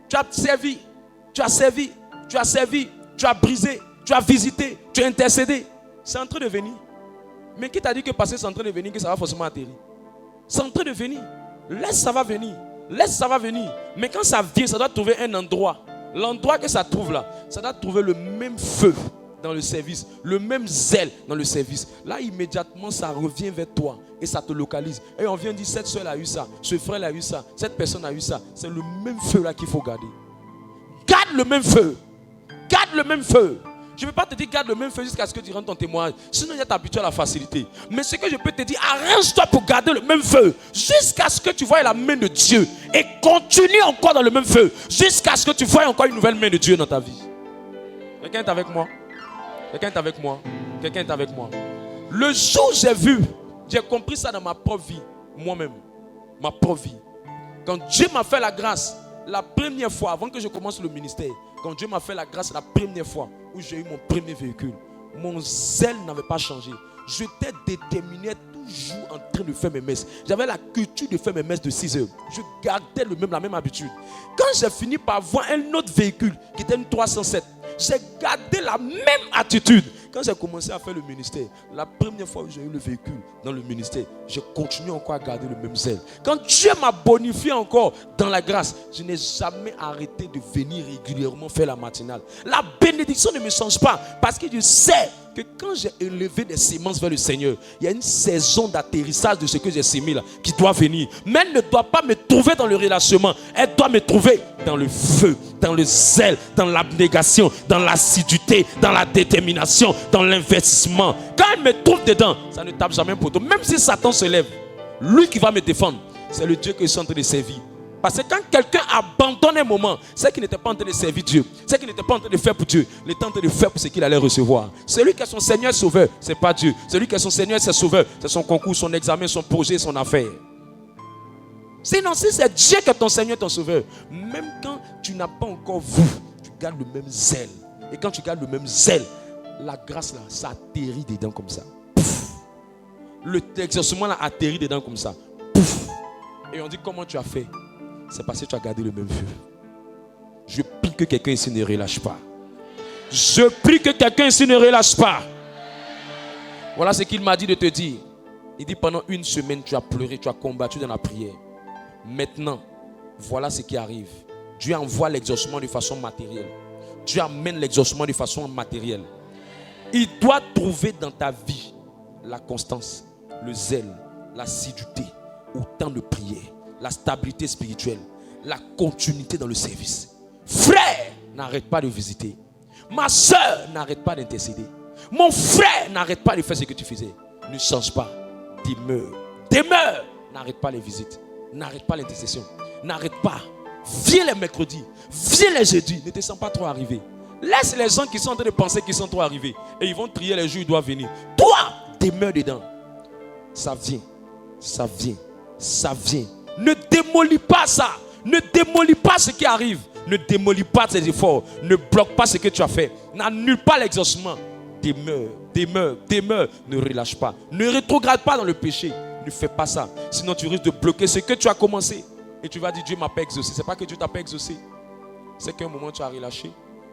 tu as servi, tu as brisé, tu as visité, tu as intercédé. C'est en train de venir. Mais qui t'a dit que parce que c'est en train de venir que ça va forcément atterrir? C'est en train de venir. Laisse ça va venir. Mais quand ça vient, ça doit trouver un endroit. L'endroit que ça trouve là, ça doit trouver le même feu dans le service, le même zèle dans le service. Là, immédiatement, ça revient vers toi et ça te localise. Et on vient dire, cette soeur a eu ça, ce frère a eu ça, cette personne a eu ça. C'est le même feu là qu'il faut garder. Garde le même feu. Garde le même feu. Je ne peux pas te dire garde le même feu jusqu'à ce que tu rentres ton témoignage. Sinon, il y a t'habituer à la facilité. Mais ce que je peux te dire, arrange-toi pour garder le même feu jusqu'à ce que tu vois la main de Dieu. Et continue encore dans le même feu jusqu'à ce que tu vois encore une nouvelle main de Dieu dans ta vie. Quelqu'un est avec moi? Quelqu'un est avec moi? Quelqu'un est avec moi? Le jour où j'ai compris ça dans ma propre vie, moi-même, ma propre vie. Quand Dieu m'a fait la grâce, la première fois, avant que je commence le ministère, quand Dieu m'a fait la grâce, la première fois où j'ai eu mon premier véhicule, mon zèle n'avait pas changé. J'étais déterminé, toujours en train de faire mes messes. J'avais la culture de faire mes messes de 6 heures. Je gardais la même habitude. Quand j'ai fini par voir un autre véhicule qui était une 307, j'ai gardé la même attitude. Quand j'ai commencé à faire le ministère, la première fois où j'ai eu le véhicule dans le ministère, j'ai continué encore à garder le même zèle. Quand Dieu m'a bonifié encore dans la grâce, je n'ai jamais arrêté de venir régulièrement faire la matinale. La bénédiction ne me change pas parce que je sais que quand j'ai élevé des semences vers le Seigneur, il y a une saison d'atterrissage de ce que j'ai sémé là qui doit venir. Mais elle ne doit pas me trouver dans le relâchement. Elle doit me trouver dans le feu, dans le zèle, dans l'abnégation, dans l'assiduité, dans la détermination, dans l'investissement. Quand elle me trouve dedans, ça ne tape jamais pour toi. Même si Satan se lève, lui qui va me défendre, c'est le Dieu que je suis en train de servir. Parce que quand quelqu'un abandonne un moment, c'est qu'il n'était pas en train de servir Dieu. C'est qu'il n'était pas en train de faire pour Dieu. Il était en train de faire pour ce qu'il allait recevoir. Celui qui est son Seigneur sauveur, ce n'est pas Dieu. Celui qui est son Seigneur, c'est sauveur. C'est son concours, son examen, son projet, son affaire. Sinon, si c'est Dieu qui est ton Seigneur, ton sauveur, même quand tu n'as pas encore vu, tu gardes le même zèle. Et quand tu gardes le même zèle, la grâce là, ça atterrit dedans comme ça. Pouf. L'exaucement là atterrit dedans comme ça. Pouf. Et on dit comment tu as fait? C'est parce que tu as gardé le même feu. Je prie que quelqu'un ici ne relâche pas. Je prie que quelqu'un ici ne relâche pas. Voilà ce qu'il m'a dit de te dire. Il dit pendant une semaine tu as pleuré, tu as combattu dans la prière. Maintenant, voilà ce qui arrive. Dieu envoie l'exaucement de façon matérielle. Dieu amène l'exaucement de façon matérielle. Il doit trouver dans ta vie la constance, le zèle, l'assiduité, autant de prières, la stabilité spirituelle, la continuité dans le service. Frère, n'arrête pas de visiter. Ma soeur, n'arrête pas d'intercéder. Mon frère, n'arrête pas de faire ce que tu faisais. Ne change pas. Demeure. Demeure. N'arrête pas les visites. N'arrête pas l'intercession. N'arrête pas. Viens les mercredis. Viens les jeudis. Ne te sens pas trop arrivé. Laisse les gens qui sont en train de penser qu'ils sont trop arrivés. Et ils vont trier les jours où ils doivent venir. Toi, demeure dedans. Ça vient. Ça vient. Ça vient. Ne démolis pas ça. Ne démolis pas ce qui arrive. Ne démolis pas tes efforts. Ne bloque pas ce que tu as fait. N'annule pas l'exaucement. Demeure, demeure, demeure. Ne relâche pas. Ne rétrograde pas dans le péché. Ne fais pas ça. Sinon tu risques de bloquer ce que tu as commencé. Et tu vas dire Dieu m'a pas exaucé. Ce n'est pas que Dieu t'a pas exaucé. C'est qu'à un moment tu as relâché.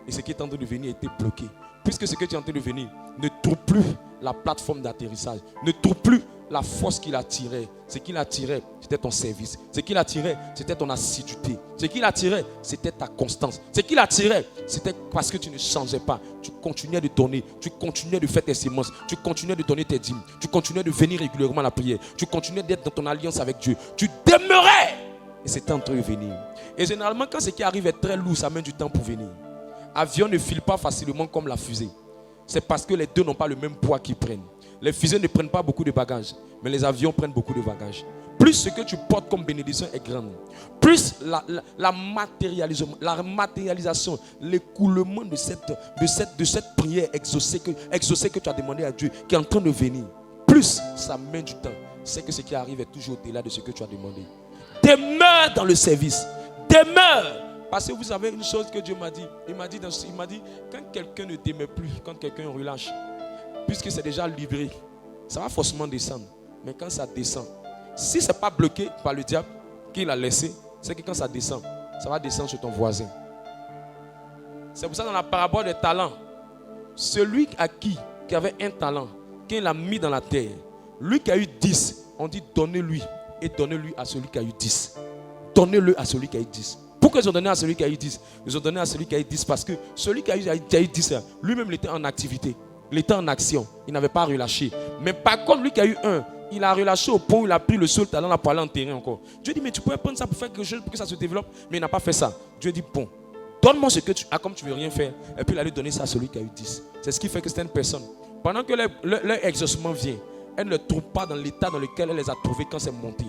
Et ce qui est en train de venir était bloqué. Puisque ce que tu es en train de venir ne trouve plus la plateforme d'atterrissage. Ne trouve plus la force qui l'attirait. Ce qui l'attirait, c'était ton service. Ce qui l'attirait, c'était ton assiduité. Ce qui l'attirait, c'était ta constance. Ce qui l'attirait, c'était parce que tu ne changeais pas. Tu continuais de donner. Tu continuais de faire tes semences. Tu continuais de donner tes dîmes. Tu continuais de venir régulièrement à la prière. Tu continuais d'être dans ton alliance avec Dieu. Tu demeurais. Et c'était en train de venir. Et généralement, quand ce qui arrive est très lourd, ça met du temps pour venir. Avion ne file pas facilement comme la fusée. C'est parce que les deux n'ont pas le même poids qu'ils prennent. Les fusées ne prennent pas beaucoup de bagages, mais les avions prennent beaucoup de bagages. Plus ce que tu portes comme bénédiction est grand, plus la matérialisation, l'écoulement de cette prière exaucée que tu as demandé à Dieu, qui est en train de venir, plus ça met du temps. C'est que ce qui arrive est toujours au-delà de ce que tu as demandé. Demeure dans le service. Demeure. Parce que vous savez une chose que Dieu m'a dit. Il m'a dit quand quelqu'un ne demeure plus, quand quelqu'un relâche, puisque c'est déjà livré, ça va forcément descendre. Mais quand ça descend, si ce n'est pas bloqué par le diable qui l'a laissé, c'est que quand ça descend, ça va descendre sur ton voisin. C'est pour ça dans la parabole des talents, celui qui avait un talent, qui l'a mis dans la terre, lui qui a eu 10, on dit donnez-lui et donnez-lui à celui qui a eu 10. Donnez-le à celui qui a eu 10. Pourquoi ils ont donné à celui qui a eu 10? Ils ont donné à celui qui a eu 10 parce que celui qui a eu 10, lui-même il était en activité. Il était en action. Il n'avait pas relâché. Mais par contre, lui qui a eu 1, il a relâché au point où il a pris le seul talent pour aller enterrer encore. Dieu dit, mais tu pourrais prendre ça pour faire quelque chose pour que ça se développe. Mais il n'a pas fait ça. Dieu dit, bon, donne-moi ce que tu as comme tu ne veux rien faire. Et puis il allait donner ça à celui qui a eu 10. C'est ce qui fait que c'est une personne. Pendant que leur exaucement vient, elle ne le trouve pas dans l'état dans lequel elle les a trouvés quand c'est monté.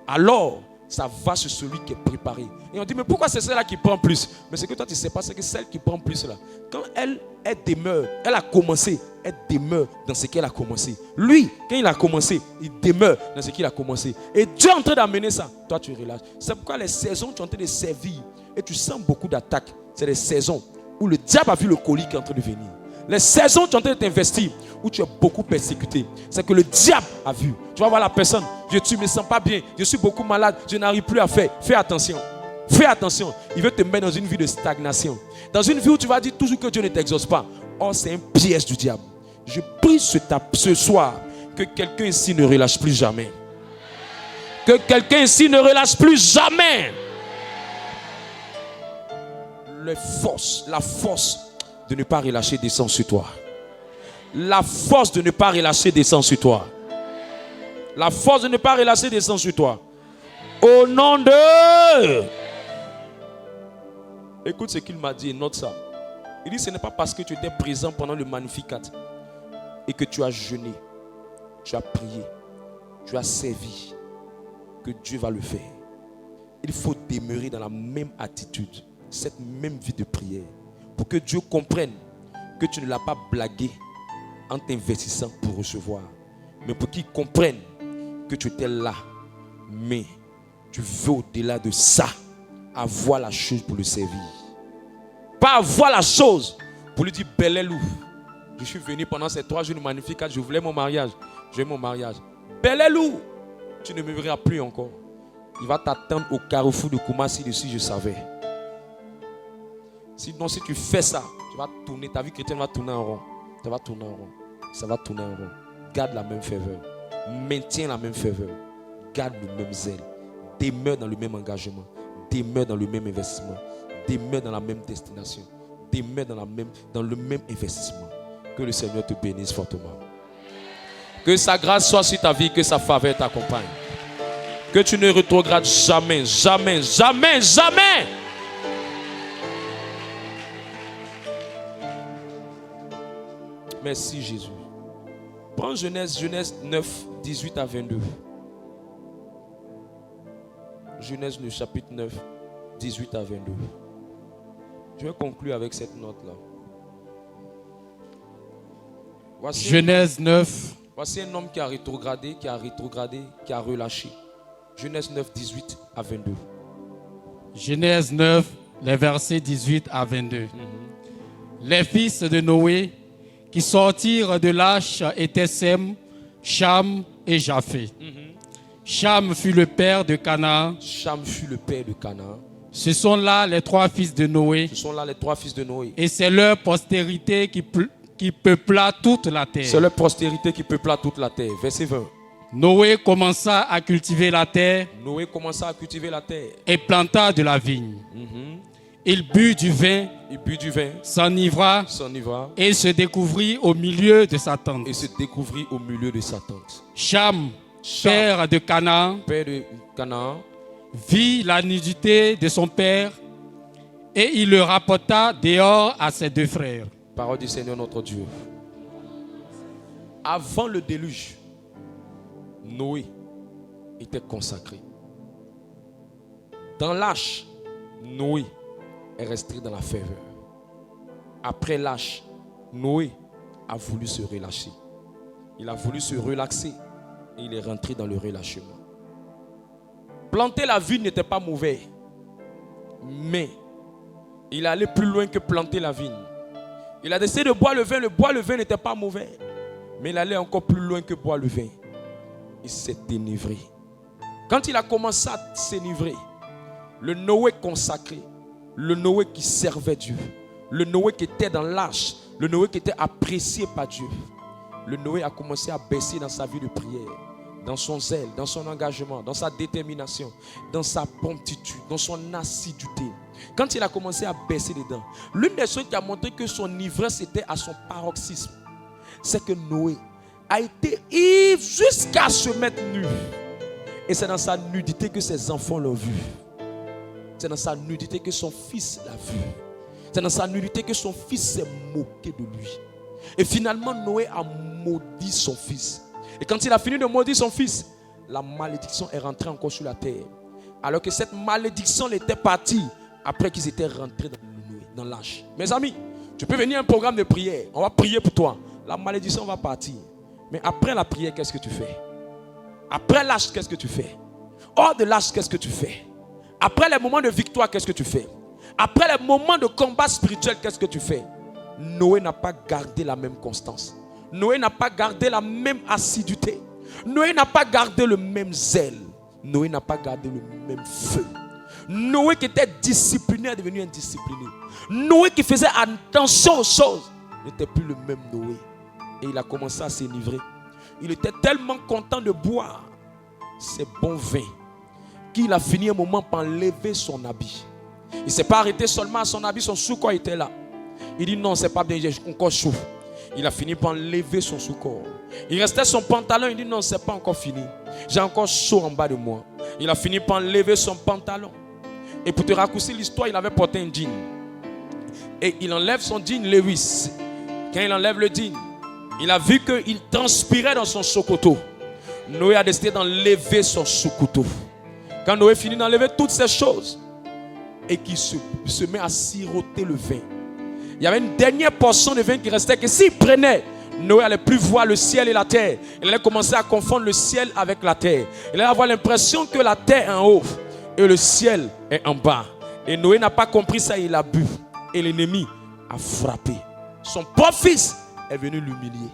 Alors, ça va sur celui qui est préparé. Et on dit, mais pourquoi c'est celle-là qui prend plus? Mais ce que toi tu ne sais pas, c'est que celle qui prend plus là, quand elle demeure, elle a commencé, elle demeure dans ce qu'elle a commencé. Lui, quand il a commencé, il demeure dans ce qu'il a commencé. Et Dieu est en train d'amener ça. Toi tu relâches. C'est pourquoi les saisons tu es en train de servir et tu sens beaucoup d'attaques. C'est les saisons où le diable a vu le colis qui est en train de venir. Les saisons tu es en train de t'investir, où tu es beaucoup persécuté, c'est que le diable a vu. Tu vas voir la personne, tu ne me sens pas bien, je suis beaucoup malade, je n'arrive plus à faire. Fais attention. Fais attention. Il veut te mettre dans une vie de stagnation. Dans une vie où tu vas dire toujours que Dieu ne t'exauce pas. Or, c'est un piège du diable. Je prie ce soir que quelqu'un ici ne relâche plus jamais. Que quelqu'un ici ne relâche plus jamais. La force de ne pas relâcher descend sur toi. La force de ne pas relâcher descend sur toi. La force de ne pas relâcher descend sur toi. Au nom de... Écoute ce qu'il m'a dit et note ça. Il dit ce n'est pas parce que tu étais présent pendant le Magnificat et que tu as jeûné, tu as prié, tu as servi que Dieu va le faire. Il faut demeurer dans la même attitude, cette même vie de prière, pour que Dieu comprenne que tu ne l'as pas blagué en t'investissant pour recevoir, mais pour qu'il comprenne que tu étais là, mais tu veux au-delà de ça avoir la chose pour le servir. Pas avoir la chose pour lui dire Belelou, je suis venu pendant ces 3 jours magnifiques, je voulais mon mariage, je veux mon mariage. Belelou, tu ne me verras plus encore. Il va t'attendre au carrefour de Koumassi dessus, je savais. Sinon, si tu fais ça, tu vas tourner, ta vie chrétienne va tourner en rond. Ça va tourner en rond. Ça va tourner en rond. Garde la même ferveur. Maintiens la même ferveur. Garde le même zèle. Demeure dans le même engagement. Demeure dans le même investissement. Demeure dans la même destination. demeure dans le même investissement. Que le Seigneur te bénisse fortement. Que sa grâce soit sur ta vie, que sa faveur t'accompagne. Que tu ne rétrogrades jamais, jamais, jamais, jamais. Merci Jésus. Prends Genèse 9, 18 à 22. Genèse chapitre 9, 18 à 22. Je vais conclure avec cette note-là. Genèse 9. Voici un homme qui a rétrogradé, qui a relâché. Genèse 9, 18 à 22. Genèse 9, les versets 18 à 22. Les fils de Noé qui sortirent de l'arche étaient Sem, Cham et Japheth. Cham fut le père de Canaan. Cham fut le père de Canaan. Ce sont là les trois fils de Noé. Ce sont là les trois fils de Noé. Et c'est leur postérité qui peupla toute la terre. C'est leur postérité qui peupla toute la terre. Verset 20. Noé commença à cultiver la terre. Noé commença à cultiver la terre. Et planta de la vigne. Il but du vin. Il but du vin. S'enivra. Et se découvrit au milieu de sa tente. Cham, père de Canaan, vit la nudité de son père et il le rapporta dehors à ses deux frères. Parole du Seigneur notre Dieu. Avant le déluge, Noé était consacré. Dans l'arche, Noé est resté dans la ferveur. Après l'arche, Noé a voulu se relâcher. Il a voulu se relaxer et il est rentré dans le relâchement. Planter la vigne n'était pas mauvais, mais il allait plus loin que planter la vigne. Il a décidé de boire le vin n'était pas mauvais, mais il allait encore plus loin que boire le vin. Il s'est dénivré. Quand il a commencé à s'énivrer, le Noé consacré, le Noé qui servait Dieu, le Noé qui était dans l'arche, le Noé qui était apprécié par Dieu, le Noé a commencé à baisser dans sa vie de prière, dans son zèle, dans son engagement, dans sa détermination, dans sa promptitude, dans son assiduité. Quand il a commencé à baisser dedans, l'une des choses qui a montré que son ivresse était à son paroxysme, c'est que Noé a été ivre jusqu'à se mettre nu. Et c'est dans sa nudité que ses enfants l'ont vu. C'est dans sa nudité que son fils l'a vu. C'est dans sa nudité que son fils s'est moqué de lui. Et finalement, Noé a maudit son fils. Et quand il a fini de maudire son fils, la malédiction est rentrée encore sur la terre. Alors que cette malédiction était partie après qu'ils étaient rentrés dans l'arche. Mes amis, tu peux venir à un programme de prière. On va prier pour toi. La malédiction va partir. Mais après la prière, qu'est-ce que tu fais? Après l'arche, qu'est-ce que tu fais? Hors de l'arche, qu'est-ce que tu fais? Après les moments de victoire, qu'est-ce que tu fais? Après les moments de combat spirituel, qu'est-ce que tu fais? Noé n'a pas gardé la même constance. Noé n'a pas gardé la même assiduité. Noé n'a pas gardé le même zèle. Noé n'a pas gardé le même feu. Noé qui était discipliné est devenu indiscipliné. Noé qui faisait attention aux choses n'était plus le même Noé. Et il a commencé à s'énivrer. Il était tellement content de boire ces bons vins qu'il a fini un moment par lever son habit. Il ne s'est pas arrêté seulement à son habit, son sous-corps était là. Il dit non, c'est pas bien, j'ai encore chaud. Il a fini par lever son sous-corps. Il restait son pantalon, il dit non, c'est pas encore fini. J'ai encore chaud en bas de moi. Il a fini par lever son pantalon. Et pour te raccourcir l'histoire, il avait porté un jean. Et il enlève son jean Lewis. Quand il enlève le jean, il a vu qu'il transpirait dans son sokoto. Noé a décidé d'enlever son sokoto. Quand Noé finit d'enlever toutes ces choses, et qu'il se met à siroter le vin. Il y avait une dernière portion de vin qui restait, que s'il prenait, Noé allait plus voir le ciel et la terre. Il allait commencer à confondre le ciel avec la terre. Il allait avoir l'impression que la terre est en haut et le ciel est en bas. Et Noé n'a pas compris ça, il a bu. Et l'ennemi a frappé. Son propre fils est venu l'humilier.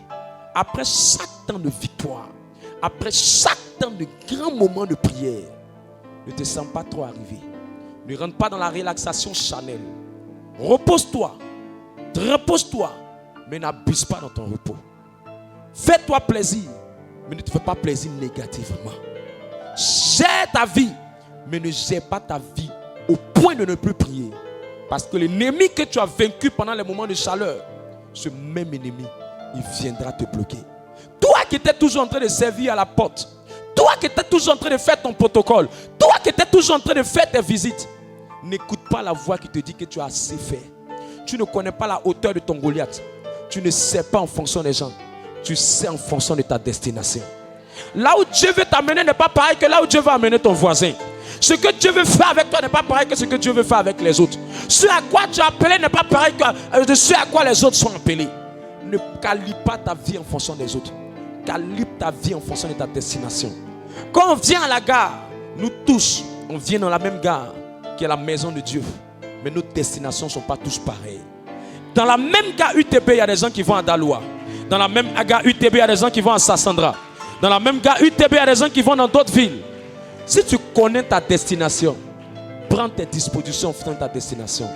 Après chaque temps de victoire, après chaque temps de grands moments de prière, ne te sens pas trop arrivé. Ne rentre pas dans la relaxation charnelle. Repose-toi. Repose-toi. Mais n'abuse pas dans ton repos. Fais-toi plaisir. Mais ne te fais pas plaisir négativement. Gère ta vie. Mais ne gère pas ta vie au point de ne plus prier. Parce que l'ennemi que tu as vaincu pendant les moments de chaleur, ce même ennemi, il viendra te bloquer. Toi qui étais toujours en train de servir à la porte, toi qui étais toujours en train de faire ton protocole, toi qui étais toujours en train de faire tes visites, n'écoute pas la voix qui te dit que tu as assez fait. Tu ne connais pas la hauteur de ton Goliath. Tu ne sais pas en fonction des gens. Tu sais en fonction de ta destination. Là où Dieu veut t'amener n'est pas pareil que là où Dieu va amener ton voisin. Ce que Dieu veut faire avec toi n'est pas pareil que ce que Dieu veut faire avec les autres. Ce à quoi tu es appelé n'est pas pareil que ce à quoi les autres sont appelés. Ne calibre pas ta vie en fonction des autres. Calibre ta vie en fonction de ta destination. Quand on vient à la gare, nous tous, on vient dans la même gare qui est la maison de Dieu. Mais nos destinations ne sont pas tous pareilles. Dans la même gare UTB, il y a des gens qui vont à Daloa. Dans la même gare UTB, il y a des gens qui vont à Sassandra. Dans la même gare UTB, il y a des gens qui vont dans d'autres villes. Si tu connais ta destination, prends tes dispositions en faisant ta destination.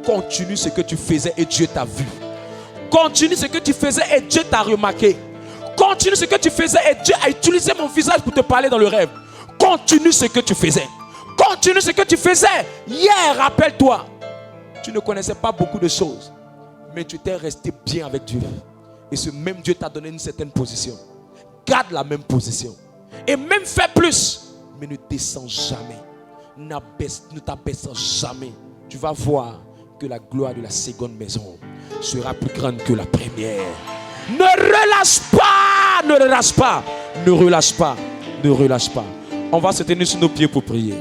Continue ce que tu faisais et Dieu t'a vu. Continue ce que tu faisais et Dieu t'a remarqué. Continue ce que tu faisais et Dieu a utilisé mon visage pour te parler dans le rêve. Continue ce que tu faisais. Continue ce que tu faisais. Hier, rappelle-toi, tu ne connaissais pas beaucoup de choses, mais tu étais resté bien avec Dieu. Et ce même Dieu t'a donné une certaine position. Garde la même position. Et même fais plus. Mais ne descends jamais. Ne t'abaisse jamais. Tu vas voir que la gloire de la seconde maison sera plus grande que la première. Ne relâche pas. Ne relâche pas. Ne relâche pas. Ne relâche pas. On va se tenir sur nos pieds pour prier.